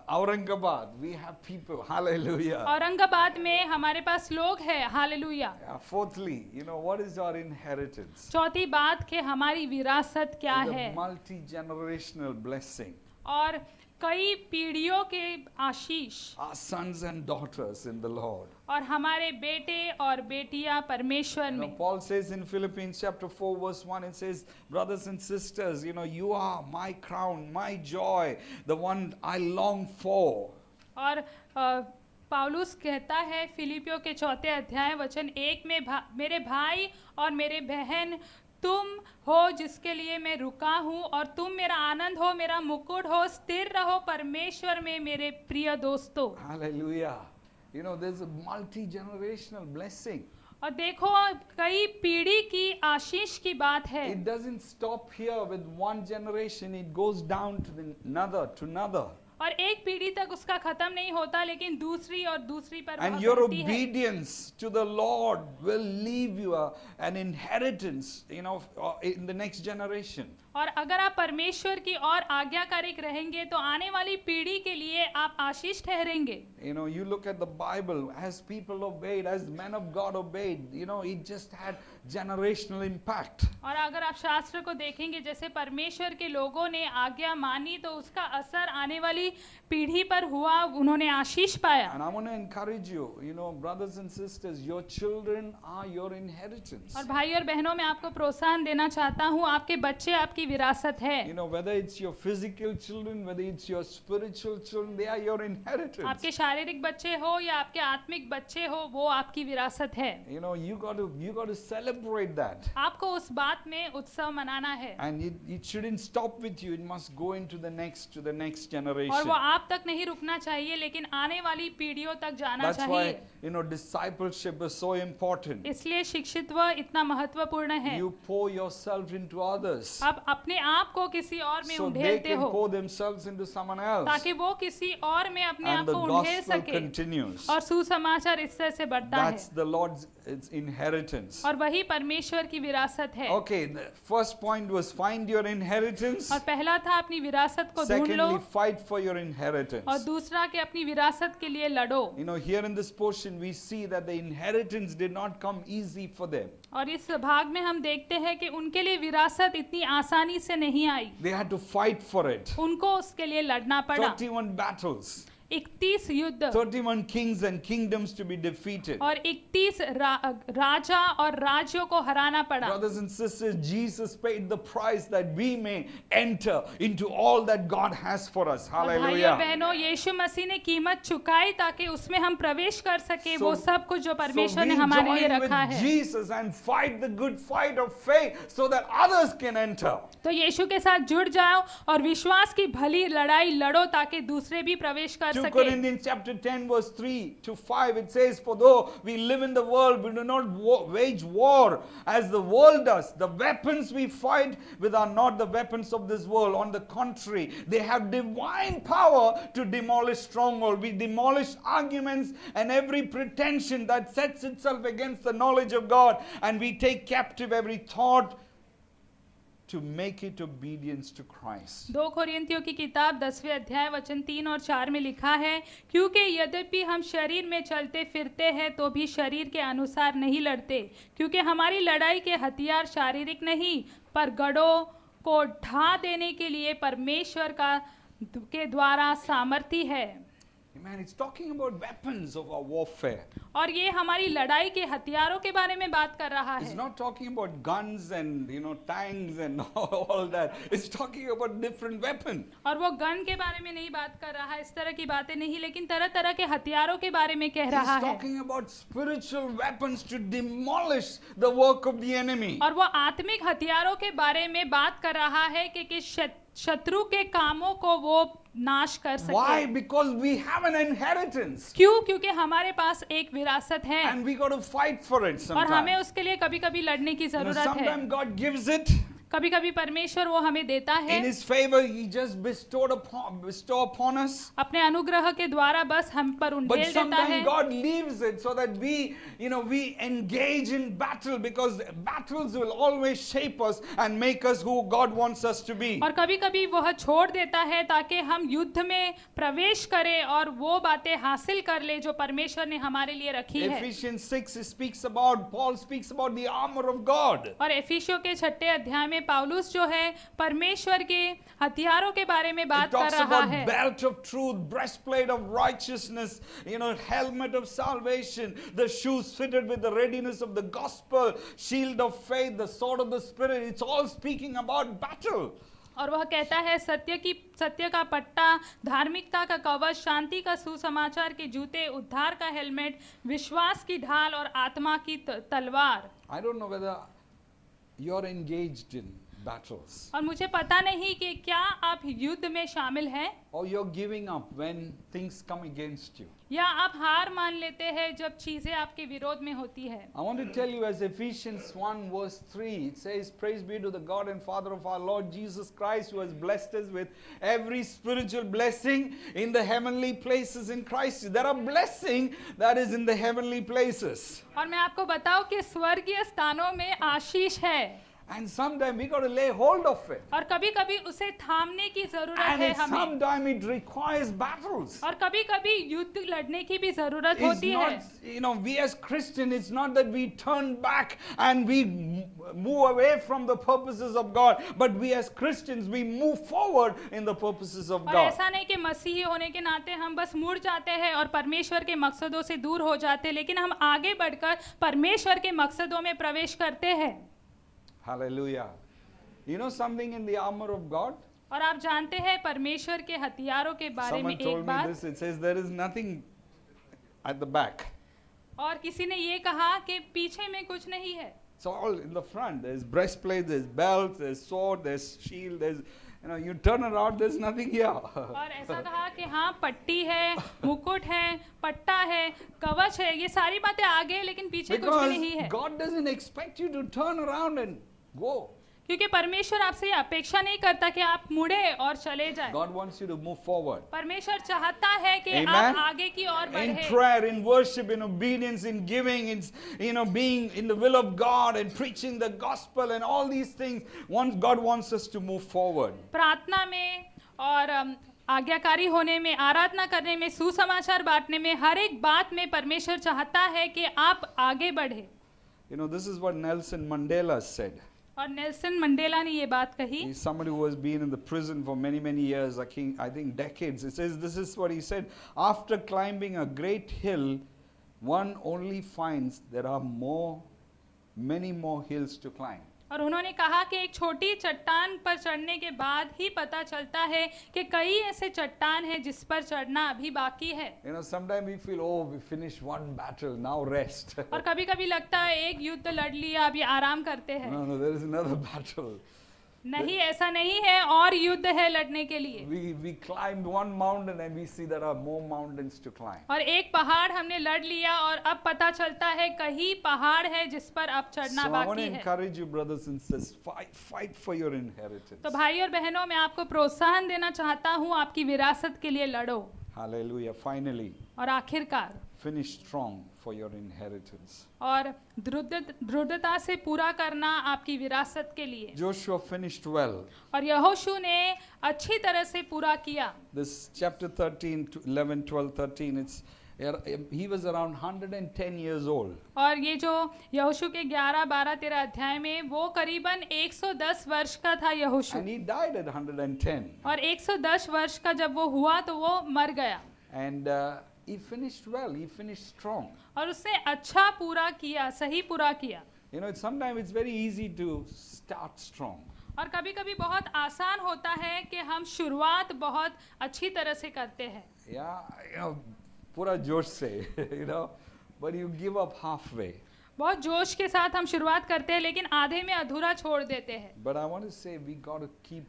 Aurangabad, we have people. Hallelujah.
Aurangabad में हमारे पास लोग हैं। Hallelujah.
Fourthly, what is our inheritance?
चौथी बात कि हमारी विरासत क्या
It's
है।
a multi-generational blessing.
और कई पीढ़ियों के आशीष,
Our sons and daughters in the Lord.
और हमारे बेटे और बेटियां परमेश्वर में।
Paul says in Philippians chapter 4 verse 1, it says, brothers and sisters, you are my crown, my joy, the one I long for.
और पौलुस कहता है फिलिपियों के 4 अध्याय वचन 1 में मेरे भाई और मेरे बहन तुम हो जिसके लिए मैं रुका हूँ, और तुम मेरा आनंद हो, मेरा मुकुट हो। स्थिर रहो परमेश्वर में मेरे प्रिय दोस्तों।
Hallelujah. You know, there's a multi-generational blessing.
और देखो, कई पीढ़ी की आशीष की बात है।
It doesn't stop here with one generation. It goes down to the another, to another.
और एक पीढ़ी तक उसका खत्म नहीं होता, लेकिन दूसरी और दूसरी पर
And
वह
your
बढ़ती है।
obedience to the Lord will leave you an inheritance, you know, in the next generation.
और अगर आप परमेश्वर की और आज्ञाकारी रहेंगे तो आने वाली पीढ़ी के लिए आप आशीष ठहरेंगे।
You know, you look at the Bible, as people obeyed, as men of God obeyed, you know, it just had generational impact.
और अगर आप शास्त्र को देखेंगे, जैसे परमेश्वर के लोगों ने आज्ञा मानी तो उसका असर आने वाली पीढ़ी पर हुआ, उन्होंने आशीष पाया।
And I want to encourage you, you know, brothers and sisters, your children are your inheritance.
और भाई और बहनों, मैं आपको प्रोत्साहन देना चाहता हूँ, आपके बच्चे आपकी विरासत है।
You know, whether it's your physical children, whether it's your spiritual children, they are your inheritance.
आपके शारीरिक बच्चे हो या आपके आत्मिक बच्चे हो, वो आपकी विरासत है।
You know, you got to celebrate that.
आपको उस बात में उत्सव मनाना है।
And it shouldn't stop with you. It must go into the next
और
generation.
वो आप तक नहीं रुकना चाहिए, लेकिन आने वाली पीढ़ियों तक जाना
That's
चाहिए।
why, you know, discipleship is so important.
इसलिए शिक्षित्व इतना महत्वपूर्ण है।
You pour yourself into others
आप अपने आप को किसी और में
so they
उंडेलते
can
हो,
pour themselves into someone else.
ताकि वो किसी और में अपने आप
And the
को उंडेल
gospel
सके।
continues.
और सुसमाचार इस तरह से बढ़ता
That's
है,
the Lord's inheritance.
और वही परमेश्वर की विरासत है।
Okay, the first point was find your inheritance.
और पहला था अपनी विरासत को ढूंढ लो,
Secondly, fight for your
और
inheritance.
दूसरा कि अपनी विरासत के लिए लड़ो।
You know, here in this portion, we see that the inheritance did not come easy for them.
और इस भाग में हम देखते हैं कि उनके लिए विरासत इतनी आसानी से नहीं आई,
They had to fight for it.
उनको उसके लिए लड़ना पड़ा।
31 battles,
31 युद्ध
31 kings and kingdoms to be defeated.
और 31 राजा और राज्यों को हराना पड़ा।
Brothers and sisters, Jesus paid the price that we may enter into all that God has for us.
और भाइयों
Hallelujah.
बहनों, यीशु मसीह ने कीमत चुकाई ताकि उसमें हम प्रवेश कर सके,
So-
वो सब कुछ जो
So
परमेश्वर
we
ने हमारे लिए
join
रखा
with
है।
Jesus and fight the good fight of faith so that others can enter.
तो यीशु के साथ जुड़ जाओ और विश्वास की भली लड़ाई लड़ो ताकि दूसरे भी प्रवेश कर
2
सके।
Corinthians chapter 10 verse 3 to 5, it says, for though we live in the world, we do not wage war as the world does. The weapons we fight with are not the weapons of this world. On the contrary, they have divine power to demolish strongholds. We demolish arguments and every pretension that sets itself against the knowledge of God, and we take captive every thought to make it obedience to Christ.
2 कोरिन्थियों की किताब 10वें अध्याय वचन 3 और 4 में लिखा है, क्योंकि यद्यपि हम शरीर में चलते फिरते हैं तो भी शरीर के अनुसार नहीं लड़ते, क्योंकि हमारी लड़ाई के हथियार शारीरिक नहीं पर गढ़ों को ढा देने के लिए परमेश्वर के द्वारा सामर्थी है।
Amen. It's talking about weapons of our warfare.
और ये हमारी लड़ाई के हथियारों के बारे में बात कर रहा
It's
है।
not talking about guns and, you know, tanks and all that. It's talking about different weapons.
और वो गन के बारे में नहीं बात कर रहा है, इस तरह की बातें नहीं, लेकिन तरह तरह के हथियारों के बारे में कह रहा
He's
है।
talking about spiritual weapons to demolish the work of the enemy.
और वो आत्मिक हथियारों के बारे में बात कर रहा है कि किस शत्रु के कामों को वो नाश कर सके।
Why? Because we have an inheritance.
क्यों? क्योंकि हमारे पास एक विरासत है
And we got to fight for it
और हमें
sometimes.
उसके लिए कभी-कभी लड़ने की
You know,
जरूरत है।
sometimes God gives it.
कभी-कभी परमेश्वर वो हमें देता है,
In His favor, He just bestow upon us.
अपने अनुग्रह के द्वारा बस हम पर
But
उंडेल देता है।
sometimes God leaves it so that we, you know, we engage in battle, because battles will always shape us and make us who God wants us to be.
और कभी-कभी वह छोड़ देता है ताकि हम युद्ध में प्रवेश करें और वो बातें हासिल कर ले जो परमेश्वर ने हमारे लिए रखी है।
Ephesians 6 speaks about, Paul speaks about the armor of God.
और एफिसियों के 6 अध्याय में पौलुस जो है परमेश्वर के हथियारों के बारे में
It
बात कर
talks
रहा
about
है।
belt of truth, breastplate of righteousness, you know, helmet of salvation, the shoes fitted with the readiness of the gospel, shield of faith, the sword of the spirit. It's all speaking about battle.
और वह कहता है सत्य का पट्टा, धार्मिकता का कवच, शांति का सुसमाचार के जूते, उद्धार का हेलमेट, विश्वास की ढाल और आत्मा की तलवार।
I don't know whether you're engaged in battles,
और मुझे पता नहीं कि क्या आप युद्ध में शामिल हैं
or you're giving up when things come against you.
या आप हार मान लेते हैं जब चीजें आपके विरोध में होती है।
I want to tell you, as Ephesians 1 verse 3, it says, praise be to the God and Father of our Lord Jesus Christ, who has blessed us with every spiritual blessing in the heavenly places in Christ. There are blessing that is in the heavenly places.
और मैं आपको बताऊं कि स्वर्गीय स्थानों में आशीष है
And sometimes we got to lay hold of it.
और कभी-कभी उसे थामने की जरूरत
And
है हमें
sometimes it requires battles.
और कभी-कभी युद्ध लड़ने की भी जरूरत
It's
होती है।
not, we as Christians, it's not that we turn back and we move away from the purposes of God, but we as Christians, we move forward in the purposes of
और
God.
ऐसा नहीं कि मसीही होने के नाते हम बस मुड़ जाते हैं और परमेश्वर के मकसदों से दूर हो जाते हैं, लेकिन हम आगे बढ़कर परमेश्वर के मकसदों में प्रवेश करते हैं।
Hallelujah. You know something in the armor of God?
और आप जानते हैं परमेश्वर के हथियारों के बारे में
Someone told
एक
me
बात,
this. It says there is nothing at the back.
और किसी ने ये कहा कि पीछे में कुछ नहीं है,
It's all in the front. There's breastplate, there's belt, there's sword, there's shield, there's, you turn around, there's nothing here.
और ऐसा कहा कि हाँ पट्टी है, मुकुट है, पट्टा है, कवच है, ये सारी बातें आगे है लेकिन पीछे कुछ भी नहीं
Because
है,
God doesn't expect you to turn around and go.
क्योंकि परमेश्वर आपसे ये अपेक्षा नहीं करता कि आप मुड़े और चले जाएं।
God wants you to move forward.
परमेश्वर चाहता है कि
Amen.
आप आगे की ओर
In
बढ़े,
prayer, in worship, in obedience, in giving, in being in the will of God and preaching the gospel and all these things. God wants us to move forward.
प्रार्थना में और आज्ञाकारी होने में, आराधना करने में, सुसमाचार बांटने में, हर एक बात में परमेश्वर चाहता है कि आप आगे बढ़े।
This is what Nelson Mandela said.
और नेल्सन मंडेला ने ये बात कही,
He's somebody who has been in the prison for many, many years, I think decades. It says, this is what he said. After climbing a great hill, one only finds there are many more hills to climb.
और उन्होंने कहा कि एक छोटी चट्टान पर चढ़ने के बाद ही पता चलता है कि कई ऐसे चट्टान हैं जिस पर चढ़ना अभी बाकी है।
Sometimes we feel, oh, we finished one battle, now rest.
और कभी-कभी लगता है एक युद्ध लड़ लिया, अभी आराम करते हैं।
No, there is another battle.
नहीं, ऐसा नहीं है, और युद्ध है लड़ने के लिए।
We climbed one mountain and we see there are more mountains to climb.
और एक पहाड़ हमने लड़ लिया और अब पता चलता है कहीं पहाड़ है जिस पर अब चढ़ना
So I want to
बाकी है।
encourage you, brothers and sisters, fight for your inheritance.
तो भाई और बहनों, मैं आपको प्रोत्साहन देना चाहता हूँ, आपकी विरासत के लिए लड़ो।
Hallelujah. Finally,
और आखिरकार
finish strong for your inheritance.
और दृढ़ता से पूरा करना आपकी विरासत के लिए।
Joshua finished well.
और यहोशू ने अच्छी तरह से पूरा किया।
This chapter 13, 11, 12, 13, he was around 110 years old.
और ये जो यहोशू के 11, 12, 13 अध्याय में वो करीबन 110 वर्ष का था यहोशू।
And he died at 110.
और 110 वर्ष का जब वो हुआ तो वो मर गया।
And he finished well. He finished strong.
और उसने अच्छा पूरा किया, सही पूरा किया।
Sometimes it's very easy to start strong.
और कभी-कभी बहुत आसान होता है कि हम शुरुआत बहुत अच्छी तरह से करते हैं।
Yeah, पूरा जोश से, but you give up halfway.
बहुत जोश के साथ हम शुरुआत करते हैं लेकिन आधे में अधूरा छोड़ देते हैं।
But I want to say we got to keep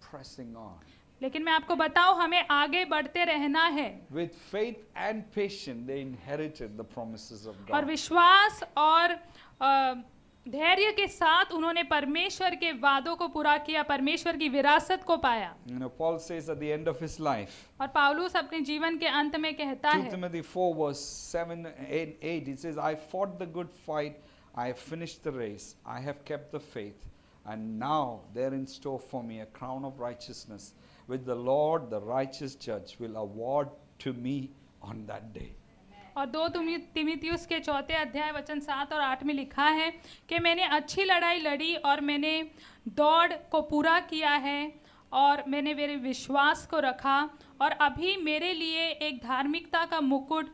pressing on.
लेकिन मैं आपको बताऊं, हमें आगे बढ़ते रहना है।
With faith and patience, they inherited the promises of
और
God.
विश्वास और धैर्य के साथ उन्होंने परमेश्वर के वादों को पूरा किया, परमेश्वर की विरासत को पाया।
Paul says at the end of his life,
और पौलुस अपने जीवन के अंत में कहता
2
है,
Timothy 4 verse 7 and 8, he says, I fought the good fight, I have finished the race, I have kept the faith, and now there in store for me a crown of righteousness, which the Lord, the righteous judge, will award to me on that day.
और 2 तिमिथियुस के 4 अध्याय वचन 7 और 8 में लिखा है कि मैंने अच्छी लड़ाई लड़ी और मैंने दौड़ को पूरा किया है और मैंने मेरे विश्वास को रखा, और अभी मेरे लिए एक धार्मिकता का मुकुट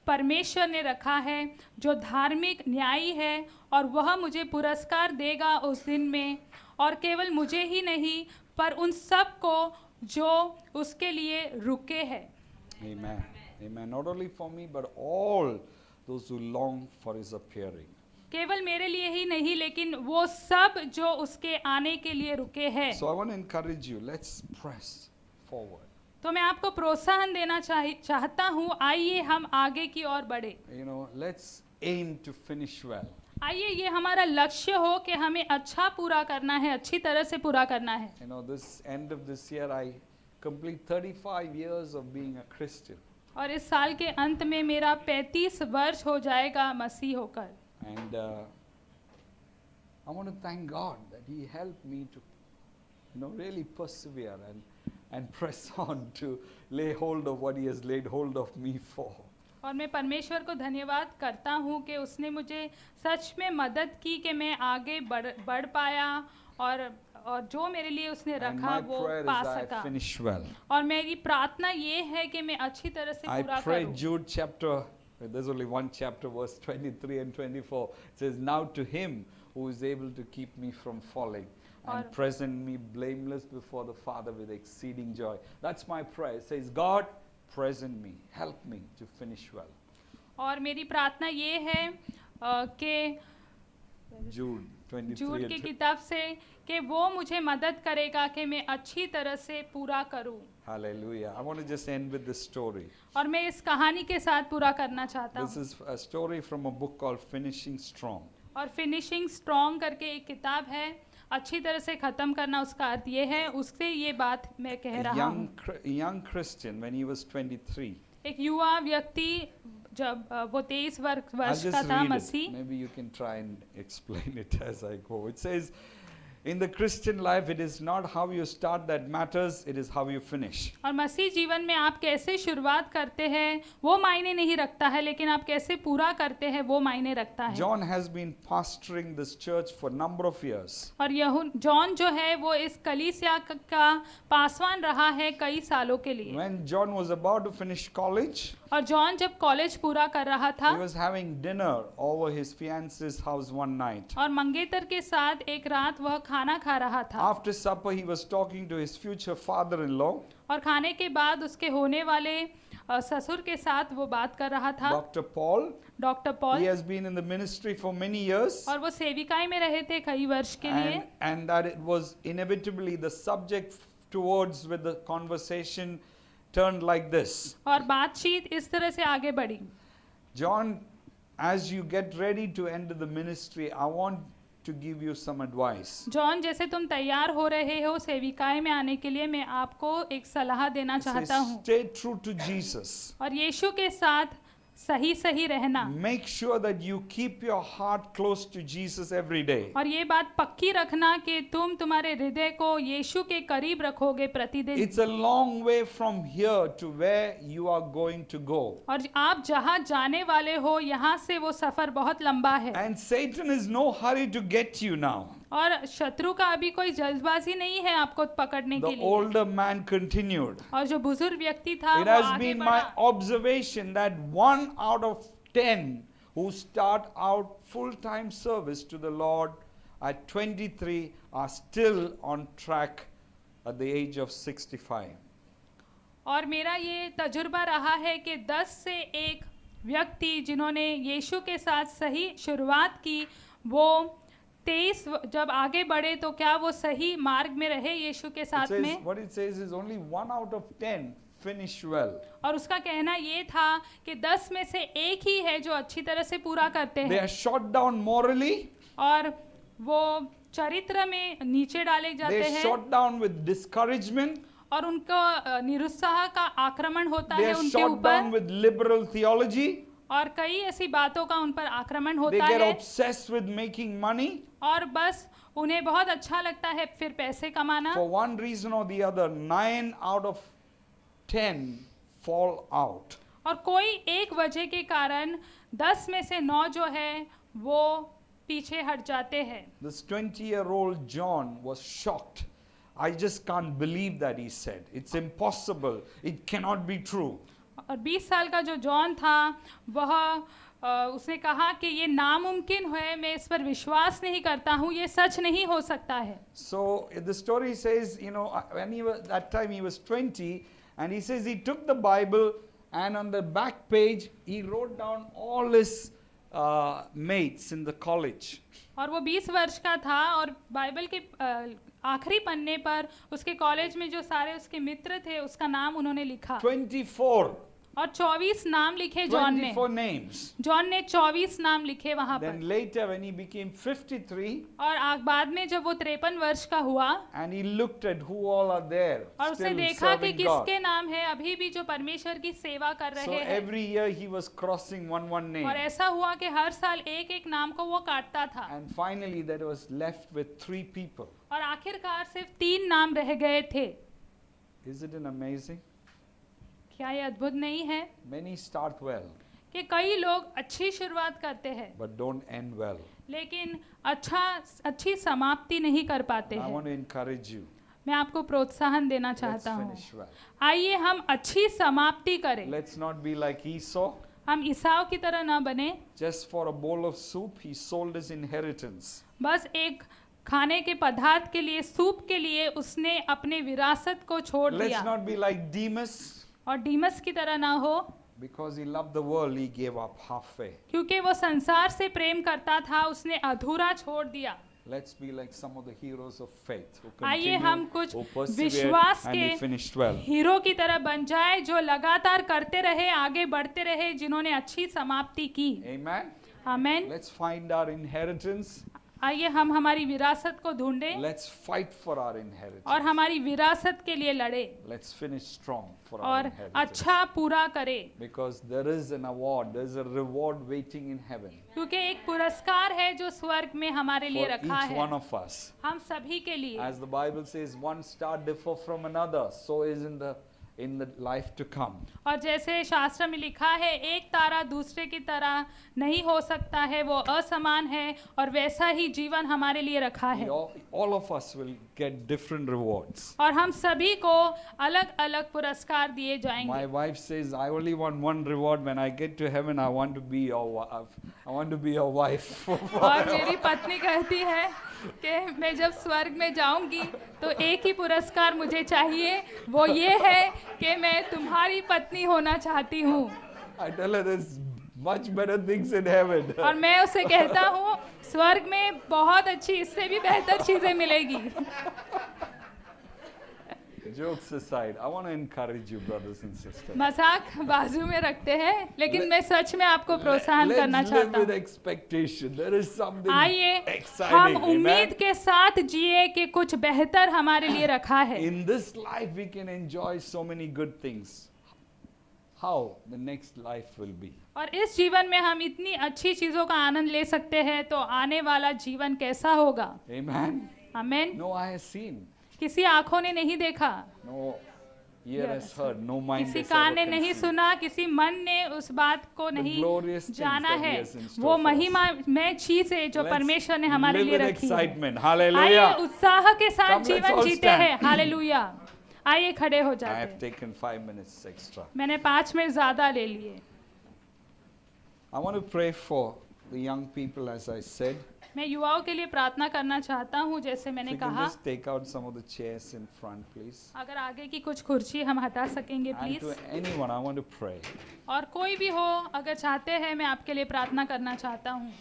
परमेश्वर ने रखा है जो धार्मिक न्यायी है, और वह मुझे पुरस्कार देगा उस दिन में, और केवल मुझे ही नहीं पर उन सब को जो उसके लिए रुके हैं।
Amen. Amen. Not only for me, but all those who long for his appearing.
केवल मेरे लिए ही नहीं लेकिन वो सब जो उसके आने के लिए रुके हैं।
So I want to encourage you, let's press forward.
तो मैं आपको प्रोत्साहन देना चाहता हूँ, आइए हम आगे की ओर बढ़े।
You know, let's aim to finish well.
आइए ये हमारा लक्ष्य हो कि हमें अच्छा पूरा करना है, अच्छी तरह से पूरा करना है।
You know, this end of this year, I complete 35 years of being a Christian.
और इस साल के अंत में मेरा 35 वर्ष हो जाएगा मसीह होकर।
And I want to thank God that He helped me to, you know, really persevere and press on to lay hold of what He has laid hold of me for.
और मैं परमेश्वर को धन्यवाद करता हूँ कि उसने मुझे सच में मदद की कि मैं आगे बढ़ पाया और जो मेरे लिए उसने
And
रखा
my
वो
prayer is
पा
that I
सका।
finish well.
और मेरी प्रार्थना ये है कि मैं अच्छी तरह से
I
पूरा
pray
करूँ।
Jude chapter, there's only one chapter, verse 23 and 24. It says, now to Him who is able to keep me from falling and
Or-
present me blameless before the Father with exceeding joy. That's my prayer. It says, God, present me, help me to finish well.
और मेरी प्रार्थना ये है कि
Jude 23
झूठ
and
की
20.
किताब से कि वो मुझे मदद करेगा कि मैं अच्छी तरह से पूरा करूं।
Hallelujah. I want to just end with this story.
और मैं इस कहानी के साथ पूरा करना चाहता
This
हूँ।
is a story from a book called Finishing Strong.
और फिनिशिंग स्ट्रॉन्ग करके एक किताब है, अच्छी तरह से खत्म करना उसका अर्थ ये है, उससे ये बात मैं कह
A
रहा हूँ।
young Christian, when he was 23,
एक युवा व्यक्ति जब वो 23
I'll
वर्ष
just
का था
read it.
Masih,
Maybe you can try and explain it as I go. It says, in the Christian life, it is not how you start that matters, it is how you finish.
और मसीह जीवन में आप कैसे शुरुआत करते हैं वो मायने नहीं रखता है, लेकिन आप कैसे पूरा करते हैं वो मायने रखता है।
John has been pastoring this church for a number of years.
और जॉन जो है वो इस कलीसिया का पासवान रहा है कई सालों के लिए।
When John was about to finish college,
और जॉन जब कॉलेज पूरा कर रहा था
he was having dinner over his fiance's house one night.
और मंगेतर के साथ एक रात वह खाना खा रहा था।
After supper, he was talking to his future father-in-law,
और खाने के बाद उसके होने वाले ससुर के साथ वो बात कर रहा था,
Dr. Paul.
Doctor
He
Paul.
has been in the ministry for many years.
और वो सेविकाई में रहे थे कई वर्ष के लिए।
And that it was inevitably the subject towards with the conversation turned like this.
और बातचीत इस तरह से आगे बढ़ी।
John, as you get ready to enter the ministry, I want to give you some advice.
John, जैसे तुम तैयार हो रहे हो सेविकाई में आने के लिए, मैं आपको एक सलाह देना
It says,
चाहता हूँ।
stay true to Jesus.
और यीशु के साथ सही रहना।
Make sure that you keep your heart close to Jesus every day.
और ये बात पक्की रखना कि तुम तुम्हारे हृदय को यीशु के करीब रखोगे प्रतिदिन।
It's a long way from here to where you are going to go.
और आप जहाँ जाने वाले हो यहाँ से वो सफर बहुत लंबा है।
And Satan is no hurry to get you now.
और शत्रु का अभी कोई जल्दबाजी नहीं है आपको पकड़ने के
The
लिए।
older man continued.
और जो बुजुर्ग व्यक्ति था
It
वो
has
आगे
been my
बढ़ा।
observation that 1 out of 10 who start out full-time service to the Lord at 23 are still on track at the age of 65.
और मेरा ये तजुर्बा रहा है कि 10 से 1 व्यक्ति जिन्होंने यीशु के साथ सही शुरुआत की, वो 23 जब आगे बढ़े तो क्या वो सही मार्ग में रहे यीशु के
It
साथ
says,
में।
what it says is only 1 out of 10 finish well.
और उसका कहना ये था कि 10 में से 1 ही है जो अच्छी तरह से पूरा करते
They
हैं,
are shot down morally.
और वो चरित्र में नीचे डाले
They
जाते
are
हैं,
shot down with discouragement.
और उनका निरुत्साह का आक्रमण होता
They
है
are
उनके
shot down
ऊपर,
with liberal theology.
और कई ऐसी बातों का उन पर आक्रमण
They
होता
get
है,
obsessed with making money.
और बस उन्हें बहुत अच्छा लगता है फिर पैसे कमाना।
For one reason or the other, 9 out of 10 fall out.
और कोई एक वजह के कारण 10 में से 9 जो है वो पीछे हट जाते हैं।
This 20-year-old John was shocked. I just can't believe that, he said. It's impossible. It cannot be true.
और 20 साल का जो जॉन था वह उसने कहा कि ये नामुमकिन है, मैं इस पर विश्वास नहीं करता हूँ, ये सच नहीं हो सकता है।
So the story says, you know, when he was, that time he was 20, and he says he took the Bible and on the back page he wrote down all his mates in the college.
और वो 20 वर्ष का था और Bible के आखिरी पन्ने पर उसके कॉलेज में जो सारे उसके मित्र थे उसका नाम उन्होंने लिखा
24.
और 24 नाम लिखे जॉन ने
24 names.
जॉन ने 24 नाम लिखे वहां
Then
पर
later when he became 53
और बाद में जब वो 53 वर्ष का हुआ
and he looked at who all are there
और उसने
still
देखा कि
serving God.
किसके नाम है अभी भी जो परमेश्वर की सेवा कर
So
रहे हैं
every year he was crossing one name.
और ऐसा हुआ कि हर साल एक एक नाम को वो काटता था
And finally there was left with 3 people.
और आखिरकार सिर्फ 3 नाम रह गए थे।
Isn't it amazing?
क्या ये अद्भुत नहीं है
Many start well
कि कई लोग अच्छी शुरुआत करते हैं
but don't end well.
लेकिन अच्छी समाप्ति नहीं कर पाते
I
हैं।
want to encourage you.
मैं आपको प्रोत्साहन देना
Let's
चाहता हूँ
finish well.
आइए हम अच्छी समाप्ति करें,
Let's not be like Esau.
हम ईसाव की तरह न बने।
Just for a bowl of soup, he sold his inheritance.
बस एक खाने के पदार्थ के लिए, सूप के लिए उसने अपने विरासत को छोड़
Let's
दिया।
not be like Demas.
और डीमस की तरह ना हो,
Because he loved the world, he gave up halfway.
क्योंकि वो संसार से प्रेम करता था, उसने अधूरा छोड़ दिया।
Let's be like some of the heroes of faith who
आइए हम
continued,
कुछ
who persevered,
विश्वास
and he
के
finished well.
हीरो की तरह बन जाए, जो लगातार करते रहे, आगे बढ़ते रहे, जिन्होंने अच्छी समाप्ति की।
Amen.
Amen.
Let's find our inheritance.
आइए हम हमारी विरासत को ढूंढें
Let's fight for our inheritance.
और हमारी विरासत के लिए लड़े
Let's finish strong for our
और
inheritance.
अच्छा पूरा करें,
Because there is an award, there is a reward waiting in heaven
क्योंकि एक पुरस्कार है जो स्वर्ग में हमारे लिए
for
रखा
each
है
one of us.
हम सभी के लिए।
As the Bible says, one star differ from another, so is in the life to come.
और जैसे शास्त्र में लिखा है, एक तारा दूसरे की तरह नहीं हो सकता है, वो असमान है, और वैसा ही जीवन हमारे लिए रखा है।
All of us will get different rewards.
और हम सभी को अलग अलग पुरस्कार दिए
My
जाएंगे।
wife says, I only want one reward. When I get to heaven, I want to be your wife.
और मेरी पत्नी कहती है कि मैं जब स्वर्ग में जाऊंगी तो एक ही पुरस्कार मुझे चाहिए, वो ये है कि मैं तुम्हारी पत्नी होना चाहती हूँ।
I tell her there's much better things in heaven.
और मैं उसे कहता हूँ स्वर्ग में बहुत अच्छी, इससे भी बेहतर चीजें मिलेगी।
Jokes aside, I want to encourage you, brothers and sisters.
मजाक बाजू में रखते हैं, लेकिन मैं सच में आपको प्रोत्साहन करना
Let's live
चाहता
with
हूँ।
expectation. There is something
आइए हम
exciting.
उम्मीद
Amen.
के साथ जिए कि कुछ बेहतर हमारे लिए रखा है।
In this life, we can enjoy so many good things. How the next life will be.
और इस जीवन में हम इतनी अच्छी चीजों का आनंद ले सकते हैं, तो आने वाला जीवन कैसा होगा?
Amen.
Amen.
No eye has seen,
किसी आंखों ने नहीं देखा,
no ear has
Yes.
heard, no mind
किसी
has
कान
ever
ने नहीं
conceived.
सुना, किसी मन ने उस बात को नहीं
glorious things
जाना
that he
है।
has in store
वो
for us.
महिमा में चीजें जो
Let's
परमेश्वर ने हमारे
live
लिए
with
रखी है।
excitement.
आइए
Hallelujah.
उत्साह के साथ
Come, let's
जीवन
all
जीते
stand.
हैं। हालेलुया। आइए खड़े हो
I
जाते
have
हैं।
taken 5 minutes extra.
मैंने 5 मिनट ज्यादा ले लिए।
I want to pray for the young people, as I said.
मैं युवाओं के लिए प्रार्थना करना चाहता हूँ, जैसे
If
मैंने
you can
कहा।
just take out some of the chairs in front, please.
अगर आगे की कुछ कुर्सी हम हटा सकेंगे
And to
please.
anyone, I want to pray.
और कोई भी हो, अगर चाहते हैं, मैं आपके लिए प्रार्थना करना चाहता हूँ।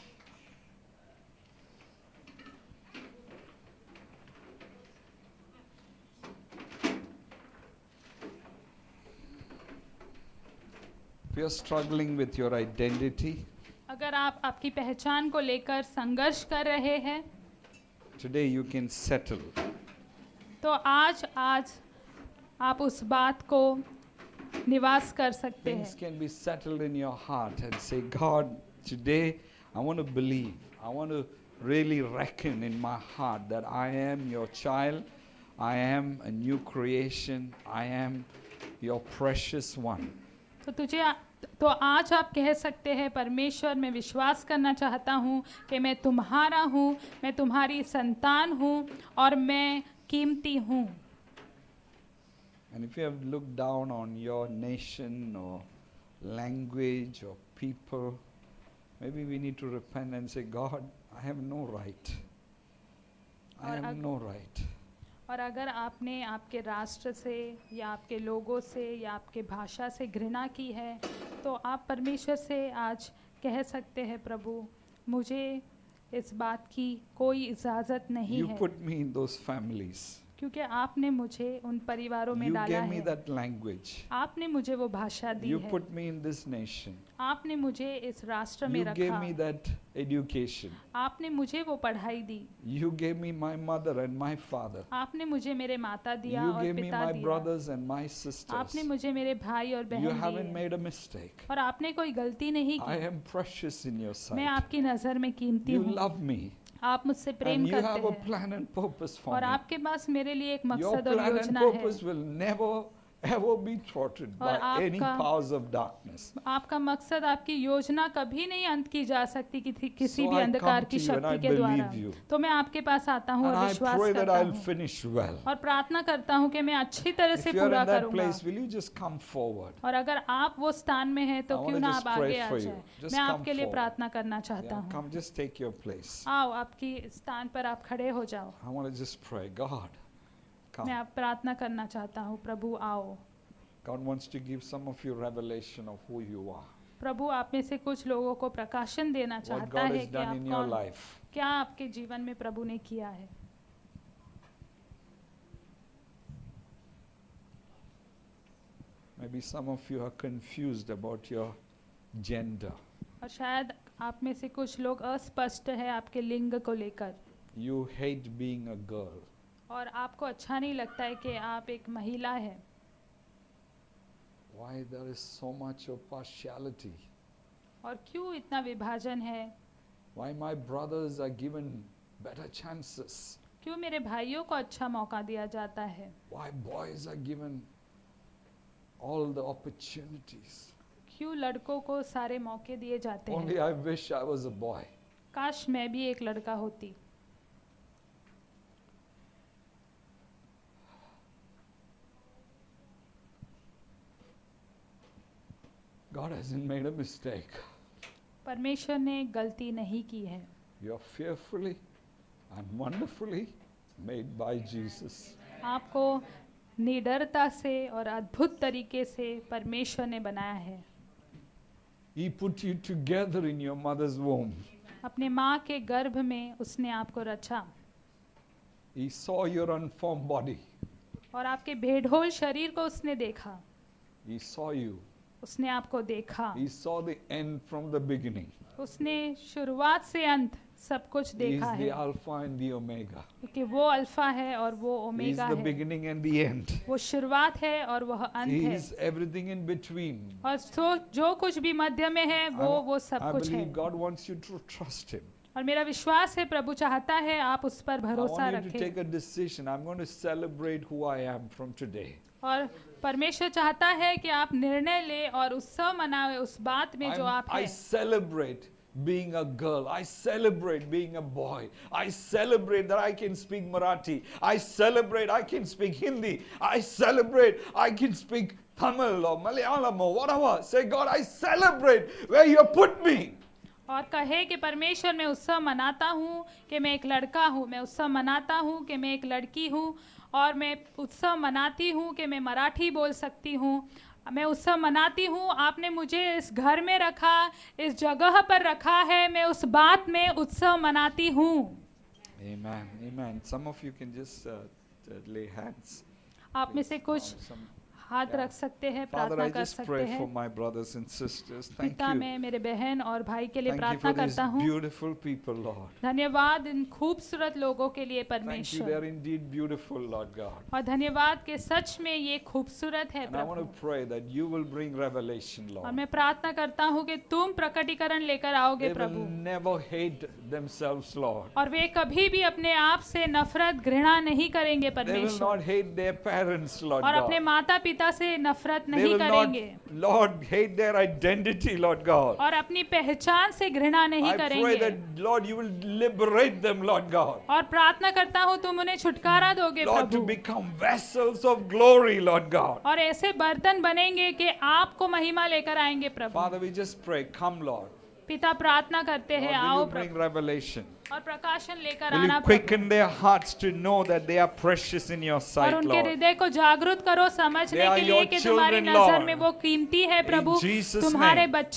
If you're struggling with your identity,
अगर आप आपकी पहचान को लेकर संघर्ष कर रहे हैं,
today you can settle.
तो आज आप उस बात को निवास कर सकते
Things
हैं।
can be settled in your heart and say, God, today I want to believe. I want to really reckon in my heart that I am your child. I am a new creation. I am your precious one.
तो आज आप कह सकते हैं, परमेश्वर मैं विश्वास करना चाहता हूँ कि मैं तुम्हारा हूँ, मैं तुम्हारी संतान हूँ और मैं कीमती हूँ।
And if you have looked down on your nation or language or people, maybe we need to repent and say, God, I have no right. I have no right.
और अगर आपने आपके राष्ट्र से या आपके लोगों से या आपके भाषा से घृणा की है, तो आप परमेश्वर से आज कह सकते हैं प्रभु मुझे इस बात की कोई इजाज़त नहीं
You
है,
put me in those families.
क्योंकि आपने मुझे उन परिवारों में
You
डाला
gave me
है,
that language.
आपने मुझे वो भाषा दी
You
है,
put me in this nation.
आपने मुझे इस राष्ट्र में
You gave
रखा,
me that education.
आपने मुझे वो पढ़ाई दी,
You gave me my mother and my father.
आपने मुझे मेरे माता दिया
You
और
gave me
पिता
my
दिया,
brothers and my sisters.
आपने मुझे मेरे भाई और
You
बहन
haven't
दिए
made a mistake.
और आपने कोई गलती नहीं
I
की।
am precious in your
मैं
sight.
आपकी नज़र में कीमती
You
हूँ,
love me.
आप मुझसे प्रेम
And you have
करते
a
हैं
plan and purpose for
और
me.
आपके पास मेरे लिए एक
Your
मकसद और
plan and
योजना है
purpose will never ever be thwarted by
और
any
आपका-
powers of darkness.
आपका मकसद आपकी योजना कभी नहीं अंत की जा सकती किसी
So
भी
I
अंधकार
come
की
to you and I
शक्ति के द्वारा।
believe you.
तो मैं आपके पास आता हूँ
And
और
I
विश्वास
pray that
करता
I'll
हूँ
finish well.
और प्रार्थना करता हूँ कि मैं अच्छी तरह
If
से
you're
पूरा
in that
करूँगा।
place, will you just come forward?
और अगर आप वो स्थान में हैं तो
I
क्यों
wanna
ना
just
आप
pray
आगे आ
for you.
जाए।
Just
मैं
come
आपके लिए
forward.
प्रार्थना करना चाहता
Yeah,
हूँ।
come, just take your place.
आओ आपकी स्थान पर आप खड़े हो जाओ।
I want to just pray. God,
मैं
come.
आप प्रार्थना करना चाहता हूँ। प्रभु आओ।
God wants to give some of you revelation of who you are.
प्रभु आप में से कुछ लोगों को प्रकाशन देना
What
चाहता
God
है
has
कि
done
आप
in your
कौन,
life.
क्या आपके जीवन में प्रभु ने किया है।
Maybe some of you are confused about your gender.
और शायद आप में से कुछ लोग अस्पष्ट है आपके लिंग को लेकर
You hate being a girl.
और आपको अच्छा नहीं लगता है कि आप एक महिला है।
Why there is so much of partiality?
और क्यों इतना विभाजन है,
Why my brothers are given better chances?
क्यों मेरे भाइयों को अच्छा मौका दिया जाता है,
Why boys are given all the opportunities?
क्यों लड़कों को सारे मौके दिए जाते
Only
हैं।
I wish I was a boy.
काश मैं भी एक लड़का होती।
God hasn't made a mistake.
परमेश्वर ने गलती नहीं की है।
You're fearfully and wonderfully made by Jesus.
आपको निडरता से और अद्भुत तरीके से परमेश्वर ने बनाया है।
He put you together in your mother's womb.
अपने माँ के गर्भ में उसने आपको रचा
He saw your unformed body.
और आपके बेढोल शरीर को उसने देखा,
He saw you.
उसने आपको देखा,
He saw the end from the beginning.
उसने शुरुआत से अंत सब कुछ
He is
देखा
the
है,
Alpha and the Omega.
क्योंकि वो अल्फा है और वो
He is
ओमेगा
the
है।
beginning and the end.
वो शुरुआत है और वह अंत
He
है
is everything in between.
और जो कुछ भी मध्य में है वो सब
I
कुछ है।
believe God wants you to trust Him.
और मेरा विश्वास है प्रभु चाहता है आप उस पर
I
भरोसा
want you to
रखें
take a decision. I'm going to celebrate who I am from today.
और परमेश्वर चाहता है कि आप निर्णय ले और उत्सव मनावे उस बात में जो आप
I
हैं।
celebrate being a girl. I celebrate being a boy. I celebrate that I can speak Marathi. I celebrate I can speak Hindi. I celebrate I can speak Tamil or Malayalam or whatever. Say, God, I celebrate where you have put me.
और कहे कि परमेश्वर मैं उत्सव मनाता हूँ कि मैं एक लड़का हूँ, मैं उत्सव मनाता हूँ कि मैं एक लड़की हूँ और मैं उत्सव मनाती हूँ कि मैं मराठी बोल सकती हूँ, मैं उत्सव मनाती हूँ आपने मुझे इस घर में रखा, इस जगह पर रखा है, मैं उस बात में उत्सव मनाती हूँ।
Amen. Amen. Some of you can just lay hands.
आप में से कुछ
Some-
हाथ
Yeah.
रख सकते हैं,
Father,
प्रार्थना
I
कर
just
सकते
pray for
हैं।
my brothers and sisters. Thank
पिता
you.
मैं मेरे बहन और भाई के लिए
Thank you
प्रार्थना
for these
करता हूँ।
beautiful people, Lord.
धन्यवाद इन खूबसूरत लोगों के लिए
Thank you.
परमेश्वर,
They're indeed beautiful, Lord God.
और धन्यवाद के सच में ये खूबसूरत है
And I want
Prabhu.
to pray that you will bring revelation,
और
Lord.
मैं प्रार्थना करता हूँ कि तुम प्रकटीकरण लेकर आओगे
They will
Prabhu,
never hate themselves, Lord.
और वे कभी भी अपने आप से नफरत घृणा नहीं करेंगे
They will
परमेश्वर,
not hate their parents, Lord
और अपने
God.
माता पिता से नफरत
They
नहीं
will
करेंगे,
not, Lord, hate their identity, Lord God.
और अपनी पहचान से घृणा नहीं
I pray
करेंगे।
that, Lord, you will liberate them, Lord God.
और प्रार्थना करता हूँ तुम उन्हें छुटकारा दोगे
Lord, to
Prabhu,
become vessels of glory, Lord God.
और ऐसे बर्तन बनेंगे कि आपको महिमा लेकर आएंगे प्रभु।
Father, we just pray, come, Lord.
पिता प्रार्थना करते हैं
Lord, will
आओ
you bring
प्रभु,
revelation?
और प्रकाशन लेकर
Will
आना
you
Prabhu,
quicken their hearts to know that they are precious in your
और
sight,
उनके
Lord?
हृदय को जागृत करो
They
समझने
are
के लिए
your
कि तुम्हारी
children,
नजर
Lord.
में वो कीमती है प्रभु,
Jesus'
तुम्हारे
name.
बच्चे